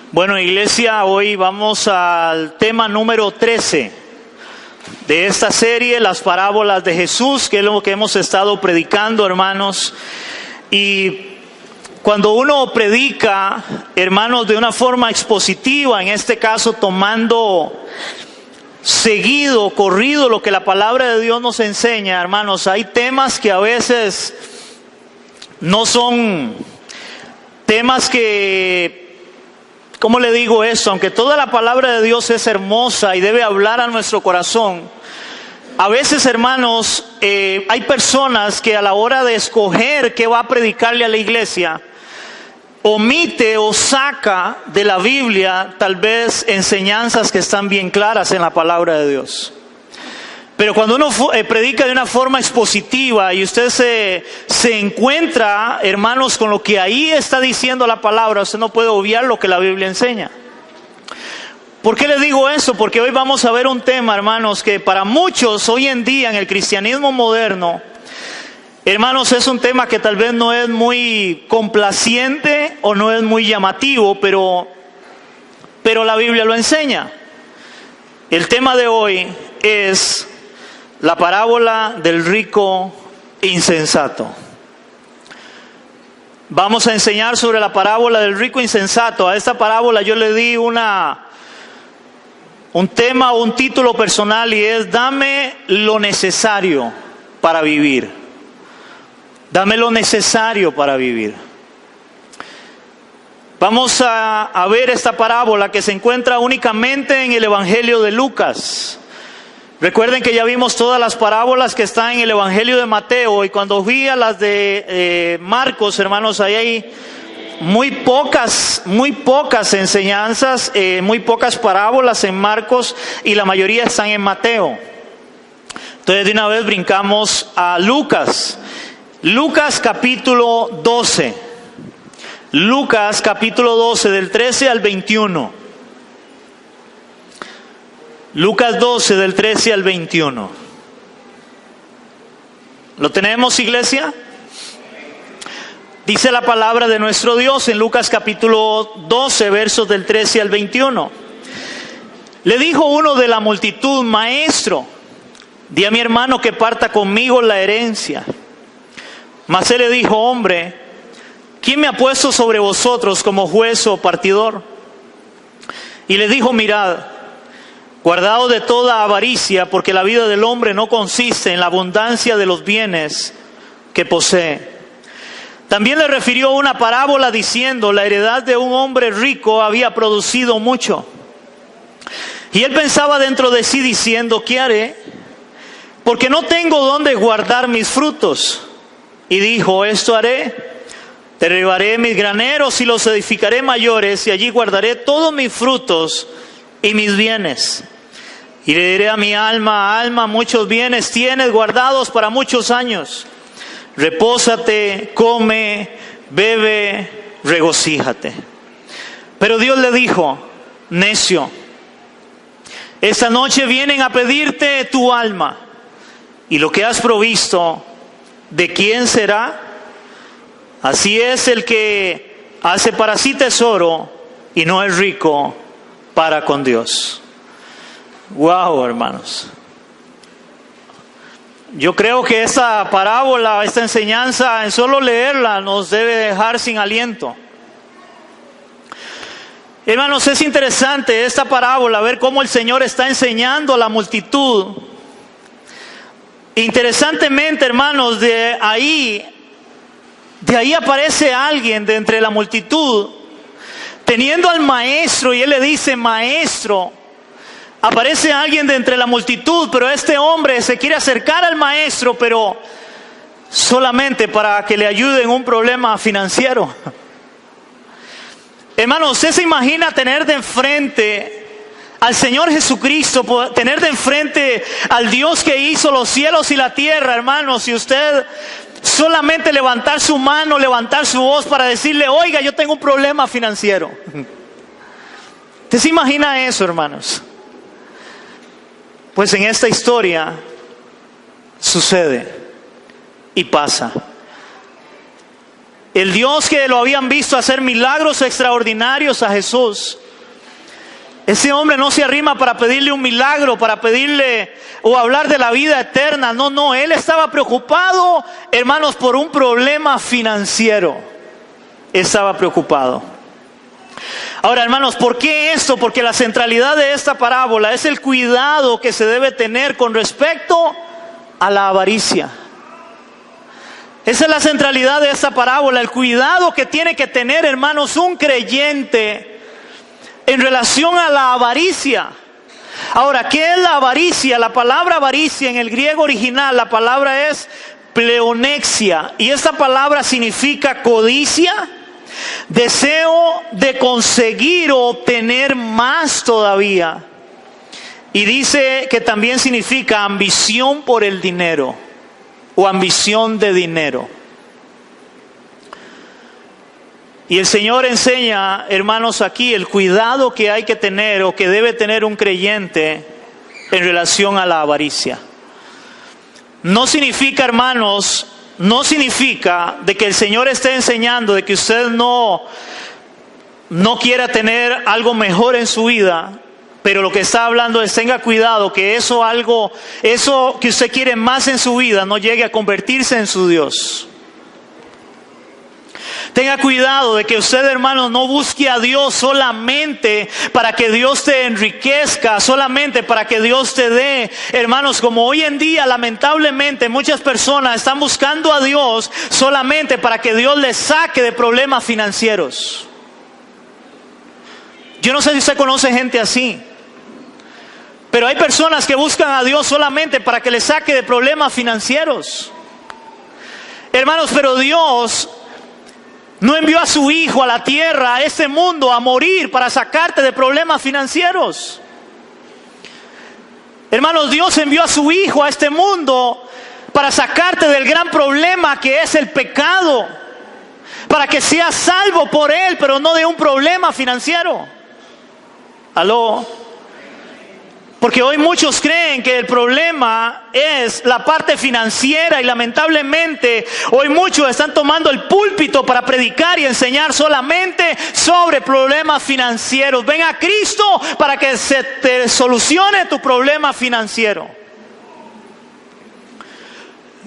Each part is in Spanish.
Bueno, iglesia, hoy vamos al tema número 13 de esta serie, las parábolas de Jesús, que es lo que hemos estado predicando, hermanos. Y cuando uno predica, hermanos, de una forma expositiva, en este caso tomando corrido lo que la palabra de Dios nos enseña, hermanos, hay temas que a veces no son temas que, ¿cómo le digo esto? Aunque toda la palabra de Dios es hermosa y debe hablar a nuestro corazón, a veces, hermanos, hay personas que a la hora de escoger qué va a predicarle a la iglesia, omite o saca de la Biblia tal vez enseñanzas que están bien claras en la palabra de Dios. Pero cuando uno predica de una forma expositiva y usted se encuentra, hermanos, con lo que ahí está diciendo la palabra, usted no puede obviar lo que la Biblia enseña. ¿Por qué le digo eso? Porque hoy vamos a ver un tema, hermanos, que para muchos hoy en día en el cristianismo moderno, hermanos, es un tema que tal vez no es muy complaciente o no es muy llamativo, pero la Biblia lo enseña. El tema de hoy es la parábola del rico insensato. Vamos a enseñar sobre la parábola del rico insensato. A esta parábola yo le di un tema o un título personal y es: dame lo necesario para vivir. Dame lo necesario para vivir. Vamos a ver esta parábola que se encuentra únicamente en el Evangelio de Lucas. Recuerden que ya vimos todas las parábolas que están en el Evangelio de Mateo, y cuando vi a las de Marcos, hermanos, ahí hay muy pocas enseñanzas, muy pocas parábolas en Marcos, y la mayoría están en Mateo. Entonces de una vez brincamos a Lucas. Lucas capítulo 12. Lucas capítulo 12, del 13 al 21. Lucas 12, del 13 al 21. ¿Lo tenemos, iglesia? Dice la palabra de nuestro Dios en Lucas capítulo 12, versos del 13 al 21. Le dijo uno de la multitud: Maestro, di a mi hermano que parta conmigo la herencia. Mas él le dijo: Hombre, ¿quién me ha puesto sobre vosotros como juez o partidor? Y le dijo: Mirad, guardaos de toda avaricia, porque la vida del hombre no consiste en la abundancia de los bienes que posee. También le refirió una parábola diciendo: la heredad de un hombre rico había producido mucho. Y él pensaba dentro de sí diciendo: ¿qué haré? Porque no tengo dónde guardar mis frutos. Y dijo: esto haré: derribaré mis graneros y los edificaré mayores, y allí guardaré todos mis frutos y mis bienes. Y le diré a mi alma: alma, muchos bienes tienes guardados para muchos años. Repósate, come, bebe, regocíjate. Pero Dios le dijo: necio, esta noche vienen a pedirte tu alma, y lo que has provisto, ¿de quién será? Así es el que hace para sí tesoro y no es rico para con Dios. Wow, hermanos. Yo creo que esta parábola, esta enseñanza, en solo leerla nos debe dejar sin aliento. Hermanos, es interesante esta parábola, ver cómo el Señor está enseñando a la multitud. Interesantemente, hermanos, de ahí aparece alguien de entre la multitud, teniendo al maestro, y él le dice: Maestro. Aparece alguien de entre la multitud, pero este hombre se quiere acercar al maestro, pero solamente para que le ayude en un problema financiero. Hermano, ¿usted se imagina tener de enfrente al Señor Jesucristo, tener de enfrente al Dios que hizo los cielos y la tierra, hermanos, y usted solamente levantar su mano, levantar su voz para decirle: oiga, yo tengo un problema financiero? ¿Usted se imagina eso, hermanos? Pues en esta historia sucede y pasa. El Dios que lo habían visto hacer milagros extraordinarios a Jesús. Ese hombre no se arrima para pedirle un milagro, para pedirle o hablar de la vida eterna. No, él estaba preocupado, hermanos, por un problema financiero. Estaba preocupado. Ahora, hermanos, ¿por qué esto? Porque la centralidad de esta parábola es el cuidado que se debe tener con respecto a la avaricia. Esa es la centralidad de esta parábola, el cuidado que tiene que tener, hermanos, un creyente en relación a la avaricia. Ahora, ¿qué es la avaricia? La palabra avaricia en el griego original, la palabra es pleonexia. Y esta palabra significa codicia, deseo de conseguir o obtener más todavía. Y dice que también significa ambición por el dinero o ambición de dinero. Y el Señor enseña, hermanos, aquí el cuidado que hay que tener o que debe tener un creyente en relación a la avaricia. No significa, hermanos, no significa de que el Señor esté enseñando de que usted no quiera tener algo mejor en su vida, pero lo que está hablando es tenga cuidado que eso que usted quiere más en su vida no llegue a convertirse en su Dios. Tenga cuidado de que usted, hermano, no busque a Dios solamente para que Dios te enriquezca, solamente para que Dios te dé. Hermanos, como hoy en día, lamentablemente, muchas personas están buscando a Dios solamente para que Dios les saque de problemas financieros. Yo no sé si usted conoce gente así, pero hay personas que buscan a Dios solamente para que les saque de problemas financieros. Hermanos, pero Dios no envió a su Hijo a la tierra, a este mundo, a morir para sacarte de problemas financieros. Hermanos, Dios envió a su Hijo a este mundo para sacarte del gran problema que es el pecado. Para que seas salvo por Él, pero no de un problema financiero. ¿Aló? Porque hoy muchos creen que el problema es la parte financiera y lamentablemente hoy muchos están tomando el púlpito para predicar y enseñar solamente sobre problemas financieros. Ven a Cristo para que se te solucione tu problema financiero.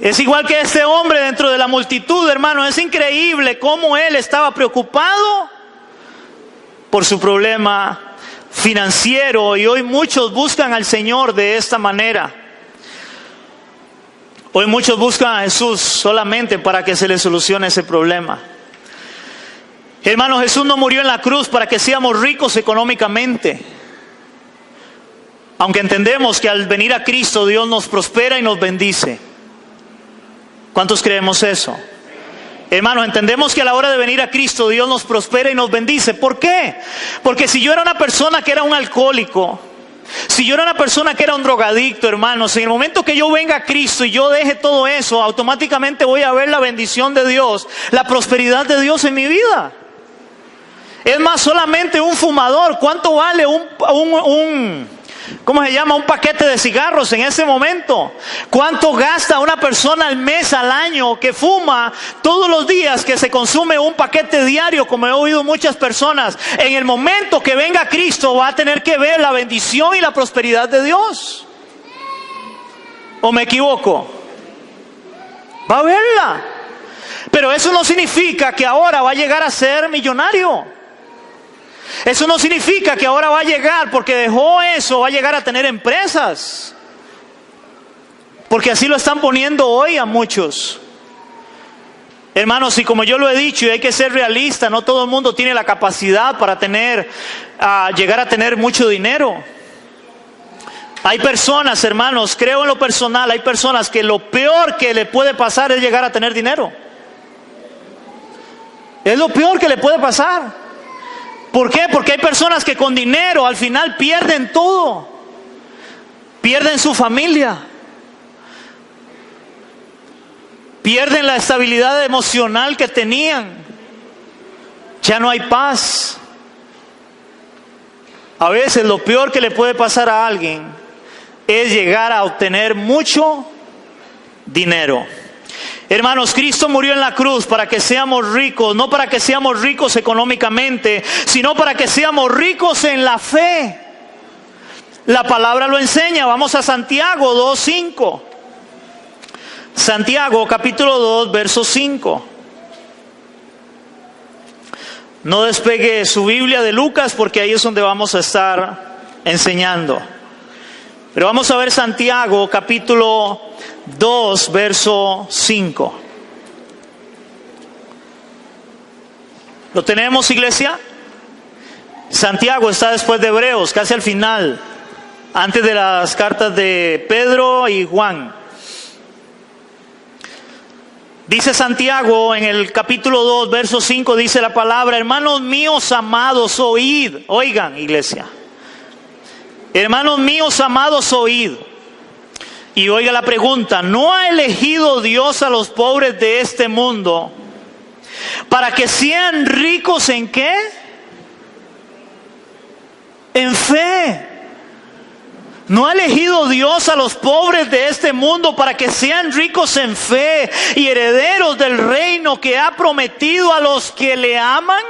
Es igual que este hombre dentro de la multitud, hermano. Es increíble cómo él estaba preocupado por su problema financiero, y hoy muchos buscan al Señor de esta manera. Hoy muchos buscan a Jesús solamente para que se les solucione ese problema. Hermano, Jesús no murió en la cruz para que seamos ricos económicamente. Aunque entendemos que al venir a Cristo Dios nos prospera y nos bendice. ¿Cuántos creemos eso? Hermanos, entendemos que a la hora de venir a Cristo Dios nos prospera y nos bendice. ¿Por qué? Porque si yo era una persona que era un alcohólico, si yo era una persona que era un drogadicto, hermanos, en el momento que yo venga a Cristo y yo deje todo eso, automáticamente voy a ver la bendición de Dios, la prosperidad de Dios en mi vida. Es más, solamente un fumador, ¿cuánto vale ¿cómo se llama? Un paquete de cigarros en ese momento? ¿Cuánto gasta una persona al mes, al año, que fuma todos los días, que se consume un paquete diario, como he oído muchas personas? En el momento que venga Cristo va a tener que ver la bendición y la prosperidad de Dios. ¿O me equivoco? Va a verla. Pero eso no significa que ahora va a llegar a ser millonario. Eso no significa que ahora va a llegar, porque dejó eso, va a llegar a tener empresas. Porque así lo están poniendo hoy a muchos. Hermanos, y como yo lo he dicho, y hay que ser realista, no todo el mundo tiene la capacidad para llegar a tener mucho dinero. Hay personas, hermanos, creo en lo personal, hay personas que lo peor que le puede pasar es llegar a tener dinero. Es lo peor que le puede pasar. ¿Por qué? Porque hay personas que con dinero al final pierden todo. Pierden su familia. Pierden la estabilidad emocional que tenían. Ya no hay paz. A veces lo peor que le puede pasar a alguien es llegar a obtener mucho dinero. Hermanos, Cristo murió en la cruz para que seamos ricos, no para que seamos ricos económicamente, sino para que seamos ricos en la fe. La palabra lo enseña. Vamos a Santiago 2:5. Santiago capítulo 2, verso 5. No despegue su Biblia de Lucas porque ahí es donde vamos a estar enseñando. Pero vamos a ver Santiago capítulo 2, verso 5. ¿Lo tenemos, iglesia? Santiago está después de Hebreos, casi al final, antes de las cartas de Pedro y Juan. Dice Santiago en el capítulo 2, verso 5, dice la palabra: hermanos míos amados, oíd. Oigan, iglesia. Hermanos míos amados, oíd. Y oiga la pregunta: ¿no ha elegido Dios a los pobres de este mundo para que sean ricos en qué? En fe. ¿No ha elegido Dios a los pobres de este mundo para que sean ricos en fe y herederos del reino que ha prometido a los que le aman?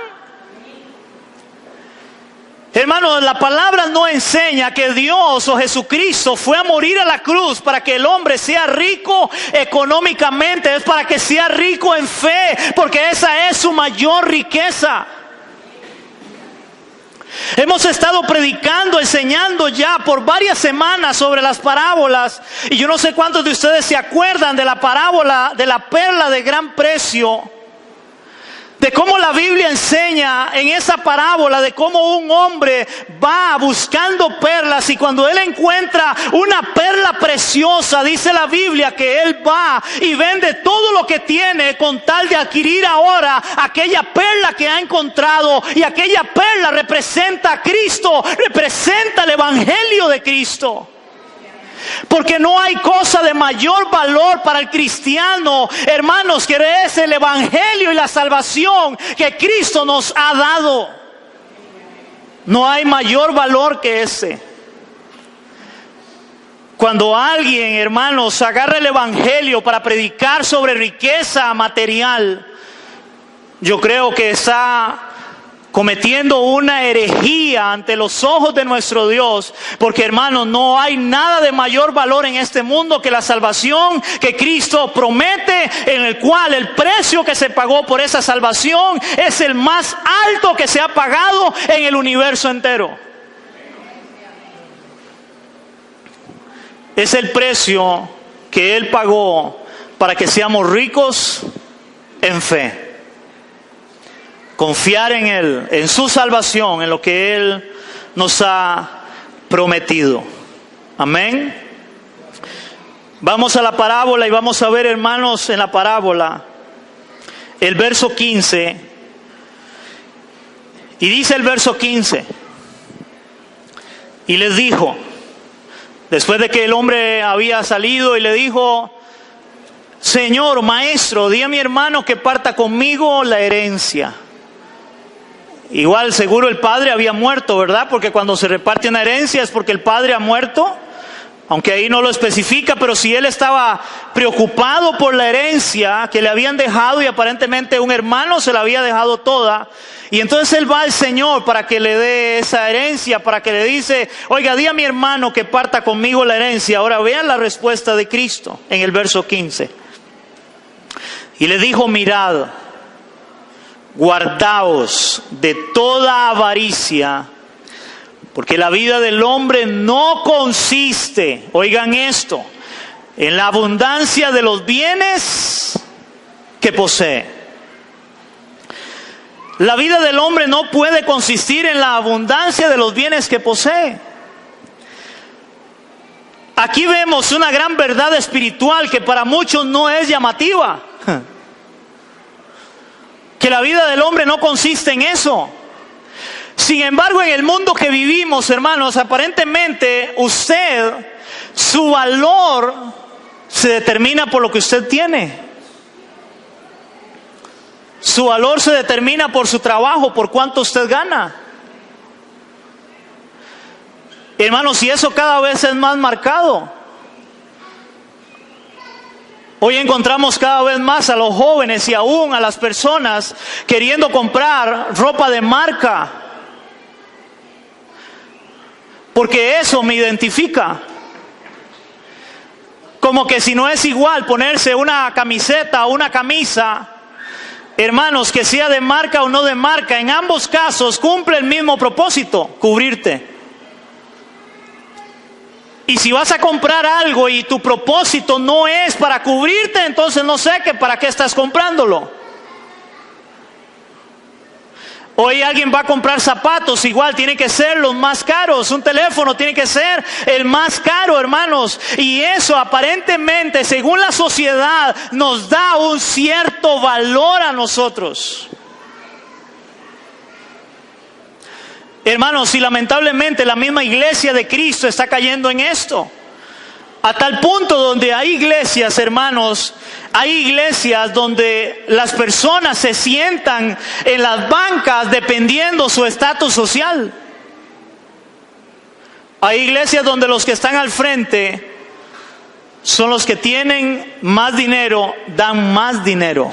Hermanos, la palabra no enseña que Dios o Jesucristo fue a morir a la cruz para que el hombre sea rico económicamente. Es para que sea rico en fe, porque esa es su mayor riqueza. Hemos estado predicando, enseñando ya por varias semanas sobre las parábolas. Y yo no sé cuántos de ustedes se acuerdan de la parábola de la perla de gran precio. De cómo la Biblia enseña en esa parábola de cómo un hombre va buscando perlas, y cuando él encuentra una perla preciosa, dice la Biblia que él va y vende todo lo que tiene con tal de adquirir ahora aquella perla que ha encontrado. Y aquella perla representa a Cristo, representa el Evangelio de Cristo. Porque no hay cosa de mayor valor para el cristiano, hermanos, que es el Evangelio y la salvación que Cristo nos ha dado. No hay mayor valor que ese. Cuando alguien, hermanos, agarra el Evangelio para predicar sobre riqueza material, yo creo que está cometiendo una herejía ante los ojos de nuestro Dios. Porque, hermanos, no hay nada de mayor valor en este mundo que la salvación que Cristo promete, en el cual el precio que se pagó por esa salvación es el más alto que se ha pagado en el universo entero. Es el precio que Él pagó para que seamos ricos en fe. Confiar en Él, en su salvación, en lo que Él nos ha prometido. Amén. Vamos a la parábola y vamos a ver, hermanos, en la parábola el verso 15. Y dice el verso 15: y les dijo, después de que el hombre había salido, y le dijo: Señor, maestro, di a mi hermano que parta conmigo la herencia. Igual seguro el padre había muerto, ¿verdad? Porque cuando se reparte una herencia es porque el padre ha muerto. Aunque ahí no lo especifica, pero si él estaba preocupado por la herencia que le habían dejado, y aparentemente un hermano se la había dejado toda, y entonces él va al Señor para que le dé esa herencia, para que le dice: oiga, di a mi hermano que parta conmigo la herencia. Ahora vean la respuesta de Cristo en el verso 15. Y le dijo: mirad, guardaos de toda avaricia, porque la vida del hombre no consiste, oigan esto, en la abundancia de los bienes que posee. La vida del hombre no puede consistir en la abundancia de los bienes que posee. Aquí vemos una gran verdad espiritual que para muchos no es llamativa. Que la vida del hombre no consiste en eso. Sin embargo, en el mundo que vivimos, hermanos, aparentemente su valor se determina por lo que usted tiene. Su valor se determina por su trabajo, por cuánto usted gana. Hermanos, y eso cada vez es más marcado. Hoy encontramos cada vez más a los jóvenes y aún a las personas queriendo comprar ropa de marca, porque eso me identifica. Como que si no es igual ponerse una camiseta o una camisa, hermanos, que sea de marca o no de marca, en ambos casos cumple el mismo propósito, cubrirte. Y si vas a comprar algo y tu propósito no es para cubrirte, entonces no sé para qué estás comprándolo. Hoy alguien va a comprar zapatos, igual tiene que ser los más caros. Un teléfono tiene que ser el más caro, hermanos. Y eso aparentemente, según la sociedad, nos da un cierto valor a nosotros. Hermanos, y lamentablemente la misma iglesia de Cristo está cayendo en esto. A tal punto donde hay iglesias, hermanos, hay iglesias donde las personas se sientan en las bancas dependiendo su estatus social. Hay iglesias donde los que están al frente son los que tienen más dinero, dan más dinero.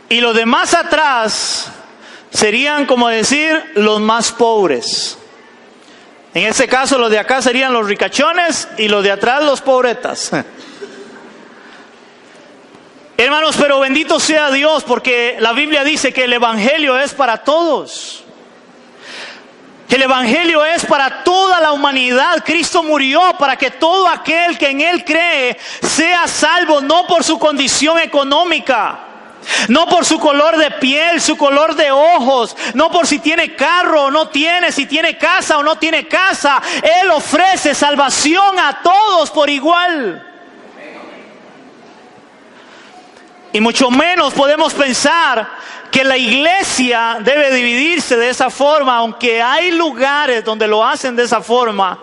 Y los demás atrás serían, como decir, los más pobres. En este caso, los de acá serían los ricachones y los de atrás los pobretas. Hermanos, pero bendito sea Dios, porque la Biblia dice que el Evangelio es para todos. El Evangelio es para toda la humanidad. Cristo murió para que todo aquel que en Él cree sea salvo, no por su condición económica, no por su color de piel, su color de ojos, no por si tiene carro o no tiene, si tiene casa o no tiene casa. Él ofrece salvación a todos por igual. Y mucho menos podemos pensar que la iglesia debe dividirse de esa forma, aunque hay lugares donde lo hacen de esa forma.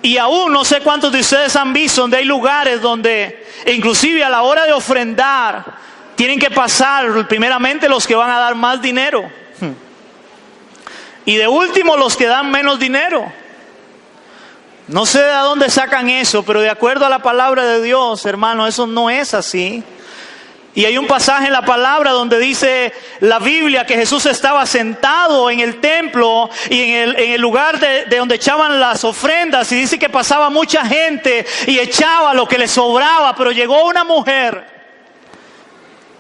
Y aún no sé cuántos de ustedes han visto donde hay lugares donde inclusive a la hora de ofrendar tienen que pasar primeramente los que van a dar más dinero. Y de último los que dan menos dinero. No sé de dónde sacan eso, pero de acuerdo a la palabra de Dios, hermano, eso no es así. Y hay un pasaje en la palabra donde dice la Biblia que Jesús estaba sentado en el templo y en el lugar de donde echaban las ofrendas, y dice que pasaba mucha gente y echaba lo que le sobraba, pero llegó una mujer.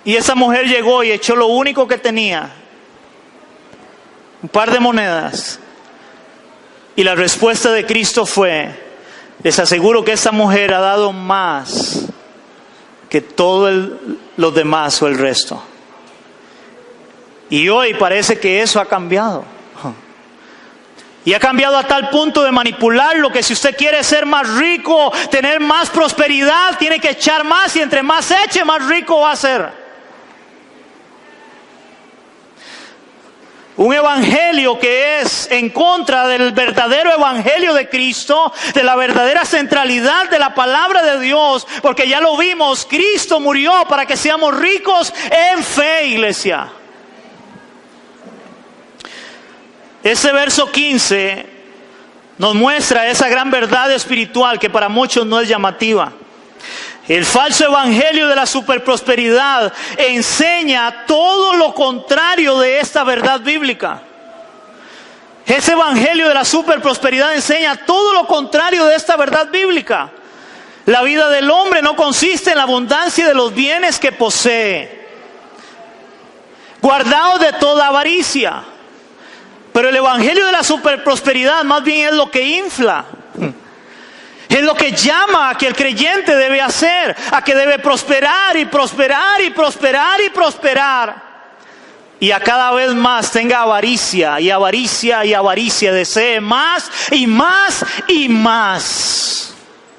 Y esa mujer llegó y echó lo único que tenía, un par de monedas. Y la respuesta de Cristo fue: les aseguro que esta mujer ha dado más que todos los demás o el resto. Y hoy parece que eso ha cambiado. Y ha cambiado a tal punto de manipularlo que si usted quiere ser más rico, tener más prosperidad, tiene que echar más, y entre más eche, más rico va a ser. Un evangelio que es en contra del verdadero evangelio de Cristo, de la verdadera centralidad de la palabra de Dios, porque ya lo vimos, Cristo murió para que seamos ricos en fe, iglesia. Ese verso 15 nos muestra esa gran verdad espiritual que para muchos no es llamativa. El falso evangelio de la superprosperidad enseña todo lo contrario de esta verdad bíblica. Ese evangelio de la superprosperidad enseña todo lo contrario de esta verdad bíblica. La vida del hombre no consiste en la abundancia de los bienes que posee, guardados de toda avaricia. Pero el evangelio de la superprosperidad más bien es lo que infla. Es lo que llama a que el creyente debe hacer, a que debe prosperar y prosperar y prosperar y prosperar. Y a cada vez más tenga avaricia y avaricia y avaricia, desee más y más y más.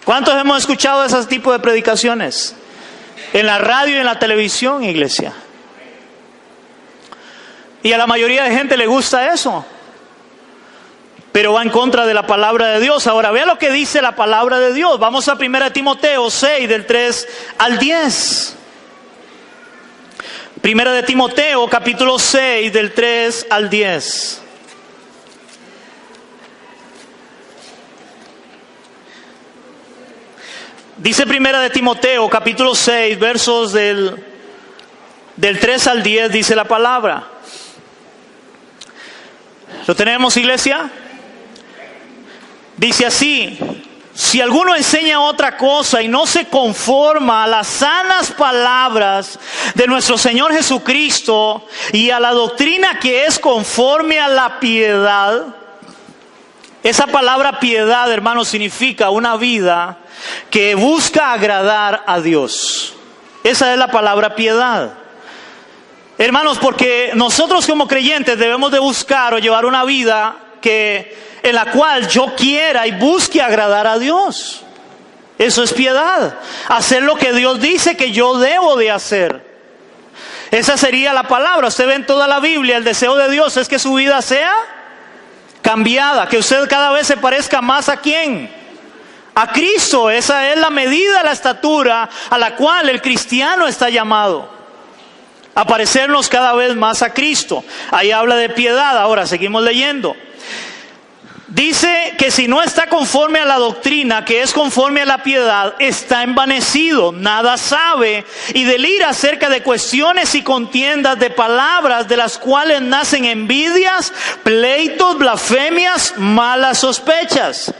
¿Cuántos hemos escuchado ese tipo de predicaciones? En la radio y en la televisión, iglesia. Y a la mayoría de gente le gusta eso, pero va en contra de la palabra de Dios. Ahora vea lo que dice la palabra de Dios. Vamos a 1 Timoteo 6 del 3 al 10. 1 Timoteo capítulo 6 del 3 al 10. Dice Primera de Timoteo, capítulo 6, versos del 3 al 10, dice la palabra. ¿Lo tenemos, iglesia? Dice así: si alguno enseña otra cosa y no se conforma a las sanas palabras de nuestro Señor Jesucristo y a la doctrina que es conforme a la piedad. Esa palabra piedad, hermanos, significa una vida que busca agradar a Dios. Esa es la palabra piedad. Hermanos, porque nosotros como creyentes debemos de buscar o llevar una vida en la cual yo quiera y busque agradar a Dios. Eso es piedad. Hacer lo que Dios dice que yo debo de hacer. Esa sería la palabra. Usted ve en toda la Biblia, el deseo de Dios es que su vida sea cambiada, que usted cada vez se parezca más ¿a quién? A Cristo. Esa es la medida, la estatura a la cual el cristiano está llamado. A parecernos cada vez más a Cristo. Ahí habla de piedad. Ahora seguimos leyendo. Dice que si no está conforme a la doctrina, que es conforme a la piedad, está envanecido, nada sabe y delira acerca de cuestiones y contiendas de palabras, de las cuales nacen envidias, pleitos, blasfemias, malas sospechas.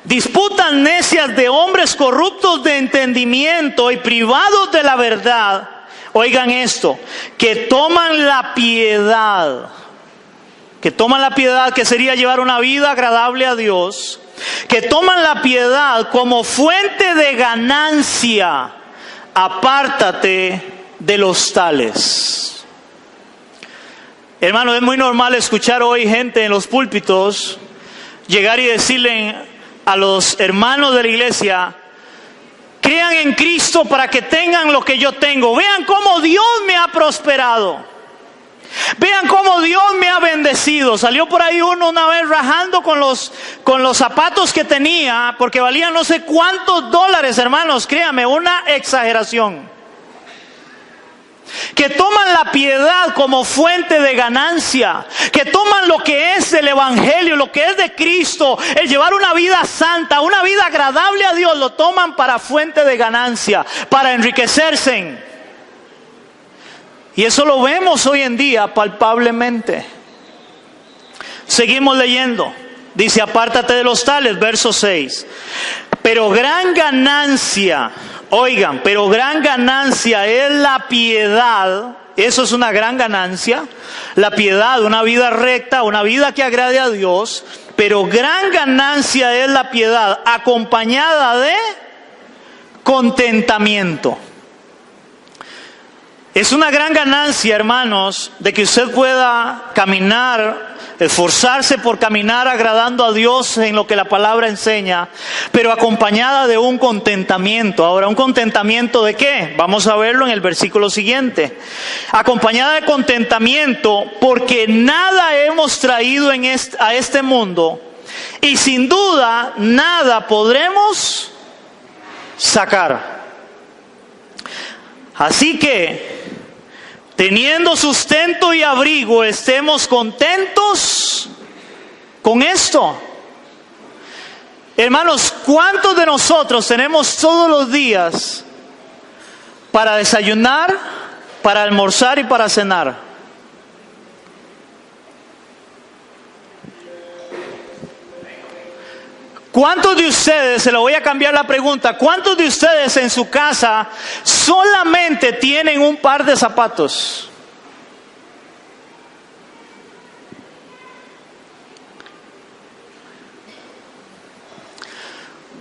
Disputas necias de hombres corruptos de entendimiento y privados de la verdad. Oigan esto, que toman la piedad. Que toman la piedad, que sería llevar una vida agradable a Dios, que toman la piedad como fuente de ganancia. Apártate de los tales. Hermano, es muy normal escuchar hoy gente en los púlpitos llegar y decirle a los hermanos de la iglesia: crean en Cristo para que tengan lo que yo tengo. Vean cómo Dios me ha prosperado. Vean cómo Dios me ha bendecido. Salió por ahí uno una vez rajando con los zapatos que tenía, porque valían no sé cuántos dólares, hermanos, créame, una exageración. Que toman la piedad como fuente de ganancia, que toman lo que es el evangelio, lo que es de Cristo, el llevar una vida santa, una vida agradable a Dios, lo toman para fuente de ganancia, para enriquecerse. Y eso lo vemos hoy en día palpablemente. Seguimos leyendo. Dice: apártate de los tales, verso 6. Pero gran ganancia, oigan, pero gran ganancia es la piedad. Eso es una gran ganancia. La piedad, una vida recta, una vida que agrade a Dios. Pero gran ganancia es la piedad, acompañada de contentamiento. Es una gran ganancia, hermanos, de que usted pueda caminar, esforzarse por caminar agradando a Dios en lo que la palabra enseña, pero acompañada de un contentamiento. Ahora, ¿un contentamiento de qué? Vamos a verlo en el versículo siguiente. Acompañada de contentamiento, porque nada hemos traído a este mundo, y sin duda nada podremos sacar. Así que, teniendo sustento y abrigo, estemos contentos con esto. Hermanos, ¿cuántos de nosotros tenemos todos los días para desayunar, para almorzar y para cenar? ¿Cuántos de ustedes, se lo voy a cambiar la pregunta, cuántos de ustedes en su casa solamente tienen un par de zapatos?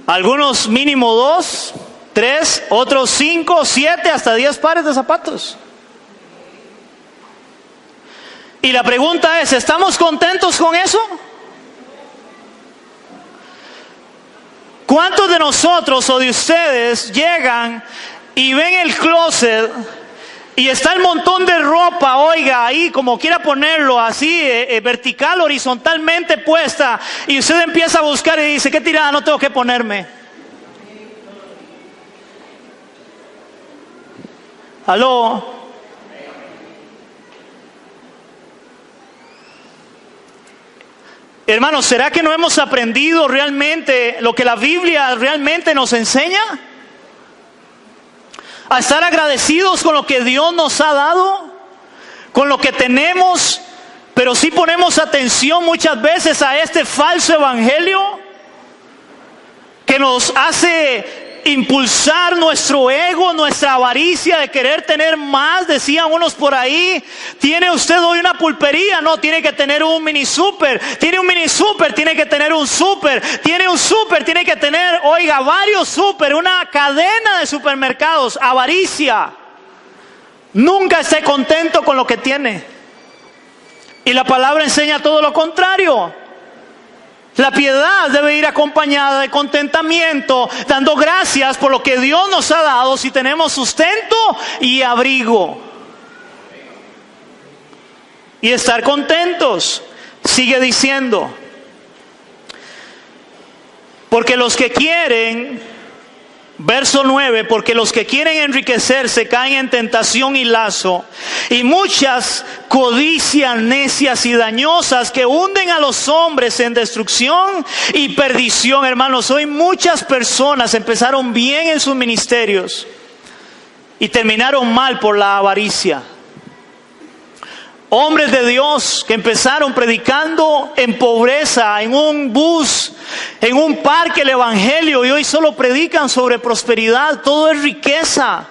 Algunos mínimo 2, 3, otros 5, 7, hasta 10 pares de zapatos. Y la pregunta es, ¿estamos contentos con eso? ¿Cuántos de nosotros o de ustedes llegan y ven el closet y está el montón de ropa, oiga, ahí como quiera ponerlo, así vertical, horizontalmente puesta, y usted empieza a buscar y dice: ¿qué tirada no tengo que ponerme? ¿Aló? Hermanos, ¿será que no hemos aprendido realmente lo que la Biblia realmente nos enseña? A estar agradecidos con lo que Dios nos ha dado, con lo que tenemos, pero sí ponemos atención muchas veces a este falso evangelio que nos hace impulsar nuestro ego, nuestra avaricia de querer tener más. Decían unos por ahí: ¿tiene usted hoy una pulpería? No, tiene que tener un mini super. Tiene un mini super, tiene que tener un super. Tiene un super, tiene que tener, oiga, varios super, una cadena de supermercados. Avaricia. Nunca esté contento con lo que tiene. Y la palabra enseña todo lo contrario. La piedad debe ir acompañada de contentamiento, dando gracias por lo que Dios nos ha dado, si tenemos sustento y abrigo. Y estar contentos. Sigue diciendo: porque los que quieren, verso 9, porque los que quieren enriquecerse caen en tentación y lazo, y muchas codicias necias y dañosas que hunden a los hombres en destrucción y perdición. Hermanos, hoy muchas personas empezaron bien en sus ministerios y terminaron mal por la avaricia. Hombres de Dios que empezaron predicando en pobreza, en un bus, en un parque el evangelio, y hoy solo predican sobre prosperidad. Todo es riqueza.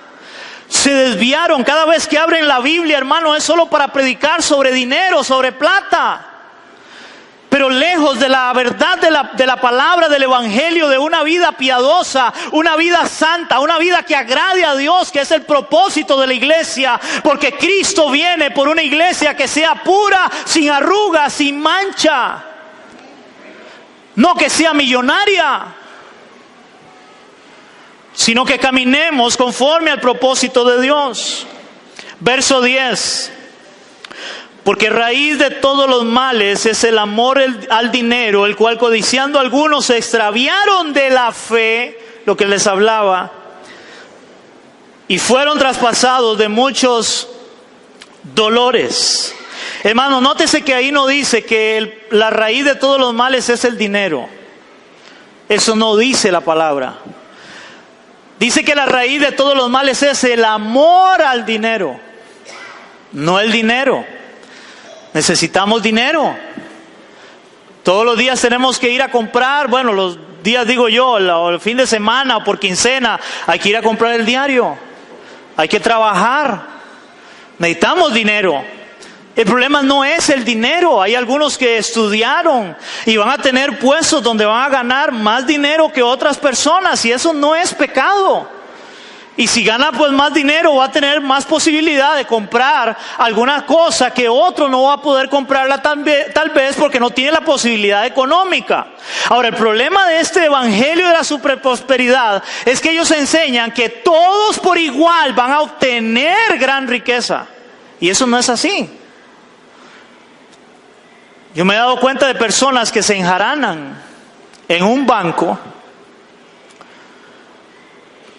Se desviaron. Cada vez que abren la Biblia, hermano, es solo para predicar sobre dinero, sobre plata. Pero lejos de la verdad de la palabra del evangelio, de una vida piadosa, una vida santa, una vida que agrade a Dios, que es el propósito de la iglesia. Porque Cristo viene por una iglesia que sea pura, sin arrugas, sin mancha. No que sea millonaria, sino que caminemos conforme al propósito de Dios. Verso 10. Porque raíz de todos los males es el amor al dinero, el cual codiciando algunos se extraviaron de la fe, lo que les hablaba, y fueron traspasados de muchos dolores. Hermano, nótese que ahí no dice que la raíz de todos los males es el dinero. Eso no dice la palabra. Dice que la raíz de todos los males es el amor al dinero, no el dinero. Necesitamos dinero. Todos los días tenemos que ir a comprar. Bueno, los días digo yo, el fin de semana o por quincena, hay que ir a comprar el diario. Hay que trabajar. Necesitamos dinero. El problema no es el dinero. Hay algunos que estudiaron y van a tener puestos donde van a ganar más dinero que otras personas, y eso no es pecado. Y si gana pues más dinero, va a tener más posibilidad de comprar alguna cosa que otro no va a poder comprarla tal vez porque no tiene la posibilidad económica. Ahora, el problema de este evangelio de la superprosperidad es que ellos enseñan que todos por igual van a obtener gran riqueza. Y eso no es así. Yo me he dado cuenta de personas que se enjaranan en un banco,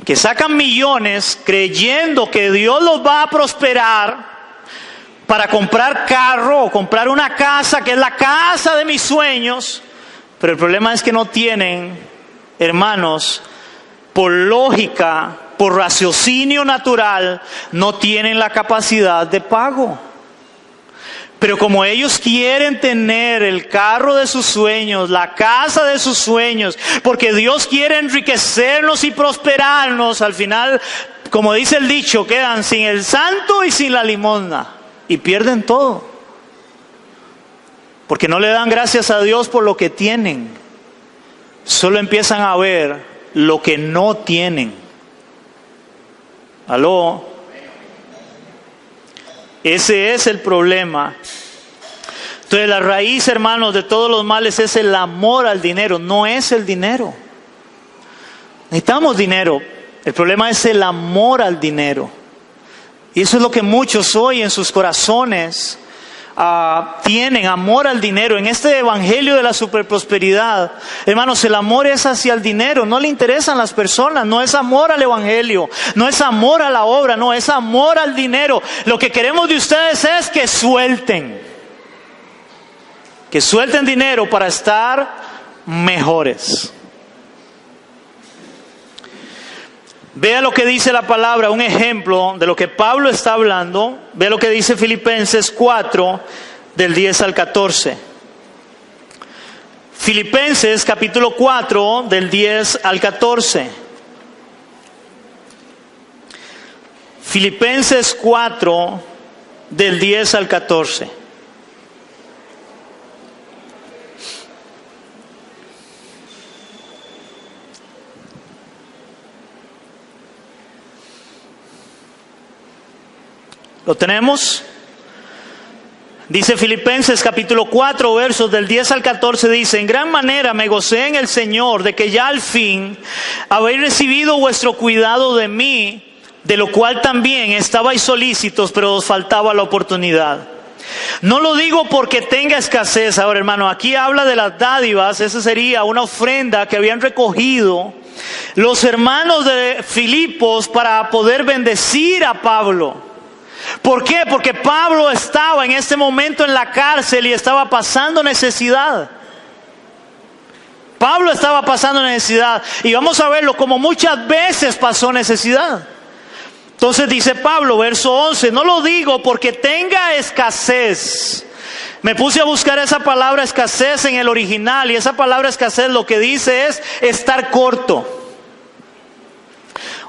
que sacan millones creyendo que Dios los va a prosperar para comprar carro o comprar una casa que es la casa de mis sueños. Pero el problema es que no tienen, hermanos, por lógica, por raciocinio natural, no tienen la capacidad de pago. Pero como ellos quieren tener el carro de sus sueños, la casa de sus sueños, porque Dios quiere enriquecernos y prosperarnos, al final, como dice el dicho, quedan sin el santo y sin la limosna, y pierden todo. Porque no le dan gracias a Dios por lo que tienen, solo empiezan a ver lo que no tienen. ¿Aló? Ese es el problema. Entonces la raíz, hermanos, de todos los males es el amor al dinero, no es el dinero. Necesitamos dinero, el problema es el amor al dinero. Y eso es lo que muchos hoy en sus corazones tienen, amor al dinero. En este evangelio de la superprosperidad, hermanos, el amor es hacia el dinero, no le interesan las personas, no es amor al evangelio, no es amor a la obra, no, es amor al dinero. Lo que queremos de ustedes es que suelten. que suelten dinero para estar mejores. Vea lo que dice la palabra, un ejemplo de lo que Pablo está hablando. Vea lo que dice Filipenses 4, del 10 al 14. Filipenses capítulo 4, del 10 al 14. Filipenses 4, del 10 al 14. ¿Lo tenemos? Dice Filipenses capítulo 4, versos del 10 al 14, dice: en gran manera me gocé en el Señor de que ya al fin habéis recibido vuestro cuidado de mí, de lo cual también estabais solícitos, pero os faltaba la oportunidad. No lo digo porque tenga escasez. Ahora, hermano, aquí habla de las dádivas. Esa sería una ofrenda que habían recogido los hermanos de Filipos para poder bendecir a Pablo. ¿Por qué? Porque Pablo estaba en este momento en la cárcel y estaba pasando necesidad. Pablo estaba pasando necesidad. Y vamos a verlo como muchas veces pasó necesidad. Entonces dice Pablo, verso 11, no lo digo porque tenga escasez. Me puse a buscar esa palabra escasez en el original, y esa palabra escasez lo que dice es estar corto.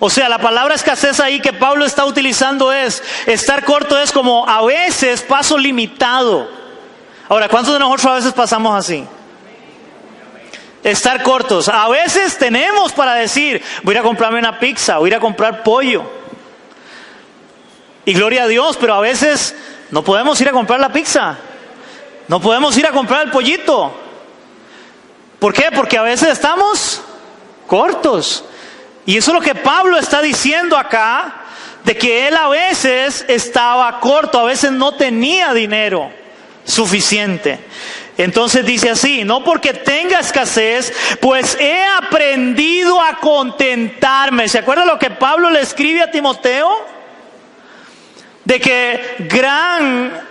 O sea, la palabra escasez ahí que Pablo está utilizando es, estar corto es como a veces paso limitado. Ahora, ¿cuántos de nosotros a veces pasamos así? Estar cortos. A veces tenemos para decir, voy a ir a comprarme una pizza, voy a ir a comprar pollo. Y gloria a Dios, pero a veces no podemos ir a comprar la pizza. No podemos ir a comprar el pollito. ¿Por qué? Porque a veces estamos cortos. Y eso es lo que Pablo está diciendo acá, de que él a veces estaba corto, a veces no tenía dinero suficiente. Entonces dice así, no porque tenga escasez, pues he aprendido a contentarme. ¿Se acuerda lo que Pablo le escribe a Timoteo? De que gran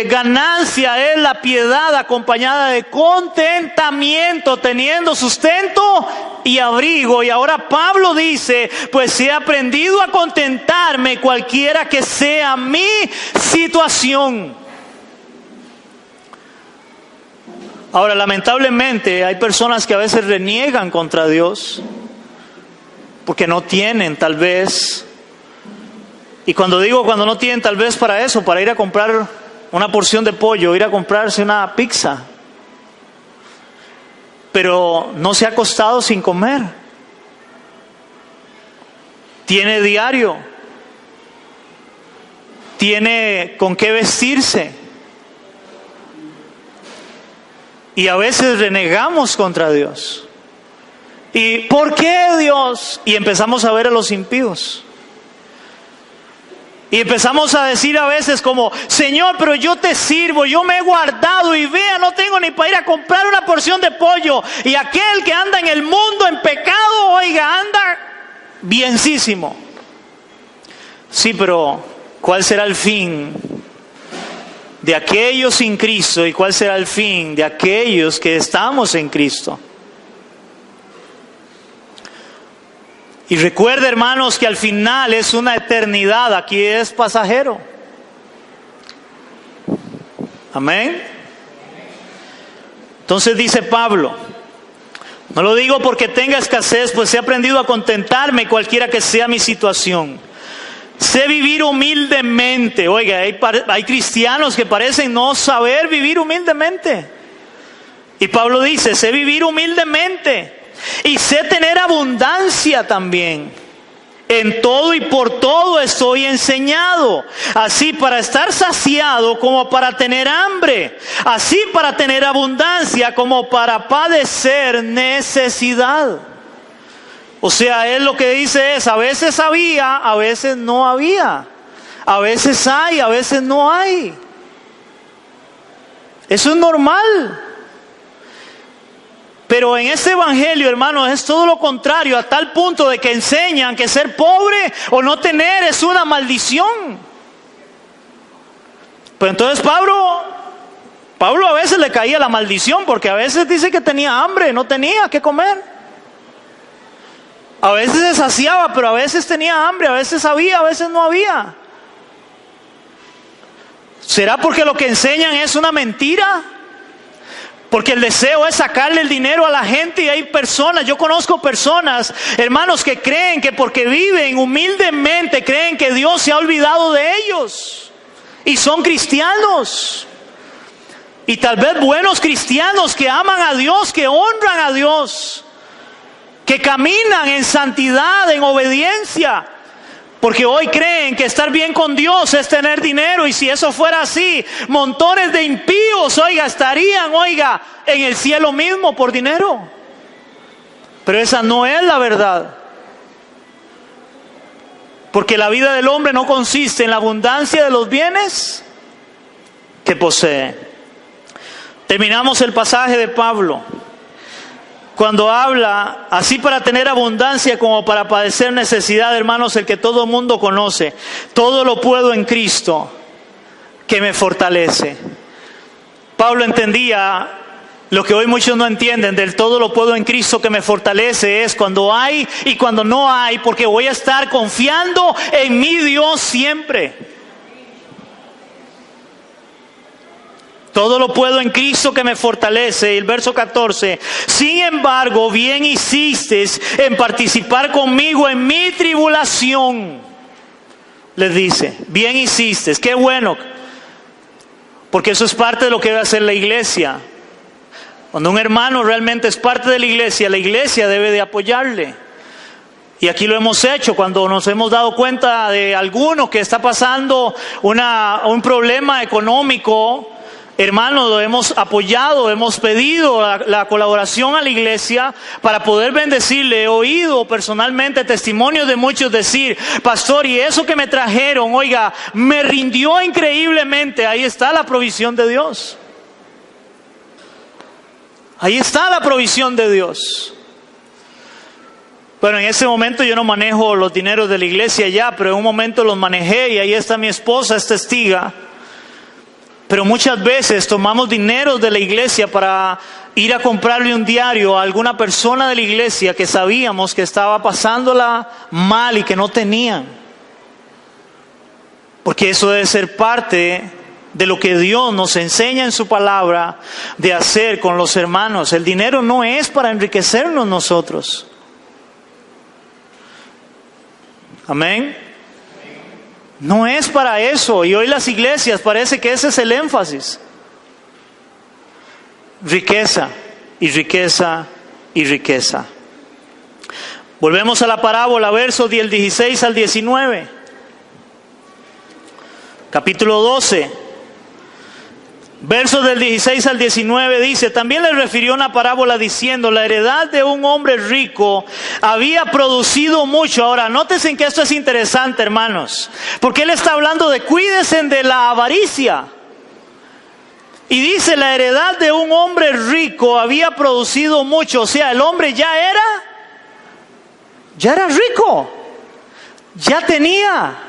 ganancia es la piedad acompañada de contentamiento, teniendo sustento y abrigo. Y ahora Pablo dice, pues he aprendido a contentarme cualquiera que sea mi situación. Ahora, lamentablemente hay personas que a veces reniegan contra Dios porque no tienen tal vez. Y cuando digo cuando no tienen tal vez para eso, para ir a comprar una porción de pollo, ir a comprarse una pizza, pero no se ha acostado sin comer, tiene diario, tiene con qué vestirse, y a veces renegamos contra Dios. ¿Y por qué Dios? Y empezamos a ver a los impíos. Y empezamos a decir a veces como, Señor, pero yo te sirvo, yo me he guardado y vea, no tengo ni para ir a comprar una porción de pollo. Y aquel que anda en el mundo en pecado, oiga, anda bienísimo. Sí, pero ¿cuál será el fin de aquellos sin Cristo? ¿Y cuál será el fin de aquellos que estamos en Cristo? Y recuerde, hermanos, que al final es una eternidad, aquí es pasajero. Amén. Entonces dice Pablo, no lo digo porque tenga escasez, pues he aprendido a contentarme cualquiera que sea mi situación. Sé vivir humildemente. Oiga, hay cristianos que parecen no saber vivir humildemente. Y Pablo dice, sé vivir humildemente. Y sé tener abundancia también. En todo y por todo estoy enseñado, así para estar saciado como para tener hambre, así para tener abundancia como para padecer necesidad. O sea, él lo que dice es, a veces había, a veces no había, a veces hay, a veces no hay. Eso es normal. Pero en este evangelio, hermanos, es todo lo contrario, a tal punto de que enseñan que ser pobre o no tener es una maldición. Pero entonces Pablo a veces veces le caía la maldición, porque a veces dice que tenía hambre, no tenía que comer. A veces se saciaba, pero a veces tenía hambre, a veces había, a veces no había. ¿Será porque lo que enseñan es una mentira? Porque el deseo es sacarle el dinero a la gente, y hay personas, yo conozco personas, hermanos, que creen que porque viven humildemente, creen que Dios se ha olvidado de ellos. Y son cristianos. Y tal vez buenos cristianos que aman a Dios, que honran a Dios, que caminan en santidad, en obediencia. Porque hoy creen que estar bien con Dios es tener dinero, y si eso fuera así, montones de impíos, estarían, en el cielo mismo por dinero. Pero esa no es la verdad. Porque la vida del hombre no consiste en la abundancia de los bienes que posee. Terminamos el pasaje de Pablo cuando habla, así para tener abundancia como para padecer necesidad, hermanos, el que todo mundo conoce. Todo lo puedo en Cristo que me fortalece. Pablo entendía lo que hoy muchos no entienden: del todo lo puedo en Cristo que me fortalece, es cuando hay y cuando no hay, porque voy a estar confiando en mi Dios siempre. Todo lo puedo en Cristo que me fortalece. El verso 14. Sin embargo, bien hiciste en participar conmigo en mi tribulación. Les dice, bien hiciste. Qué bueno. Porque eso es parte de lo que debe hacer la iglesia. Cuando un hermano realmente es parte de la iglesia debe de apoyarle. Y aquí lo hemos hecho cuando nos hemos dado cuenta de alguno que está pasando un problema económico. Hermanos, lo hemos apoyado, hemos pedido la colaboración a la iglesia para poder bendecirle. He oído personalmente testimonios de muchos decir: pastor, y eso que me trajeron, me rindió increíblemente. Ahí está la provisión de Dios. Ahí está la provisión de Dios. Bueno, en ese momento yo no manejo los dineros de la iglesia ya, pero en un momento los manejé, y ahí está mi esposa, es testiga. Pero muchas veces tomamos dinero de la iglesia para ir a comprarle un diario a alguna persona de la iglesia que sabíamos que estaba pasándola mal y que no tenían. Porque eso debe ser parte de lo que Dios nos enseña en su palabra de hacer con los hermanos. El dinero no es para enriquecernos nosotros. Amén. No es para eso, y hoy las iglesias parece que ese es el énfasis. Riqueza, y riqueza, y riqueza. Volvemos a la parábola, versos del 16 al 19. Capítulo 12. Versos del 16 al 19 dice: también le refirió una parábola diciendo: la heredad de un hombre rico había producido mucho. Ahora, nótense que esto es interesante, hermanos, porque él está hablando de cuídense de la avaricia. Y dice: la heredad de un hombre rico había producido mucho. O sea, el hombre ya era rico, ya tenía.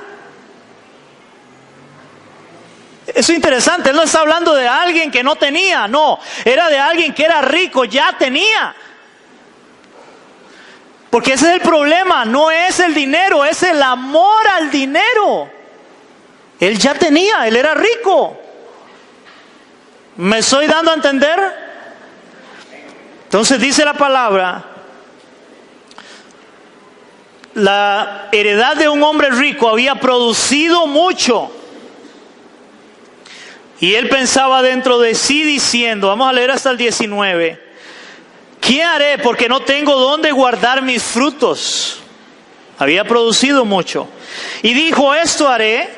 Eso es interesante, él no está hablando de alguien que no tenía, no, era de alguien que era rico, ya tenía. Porque ese es el problema, no es el dinero, es el amor al dinero. Él ya tenía, él era rico. ¿Me estoy dando a entender? Entonces dice la palabra: la heredad de un hombre rico había producido mucho. Y él pensaba dentro de sí diciendo, vamos a leer hasta el 19, ¿qué haré? Porque no tengo dónde guardar mis frutos. Había producido mucho. Y dijo: esto haré: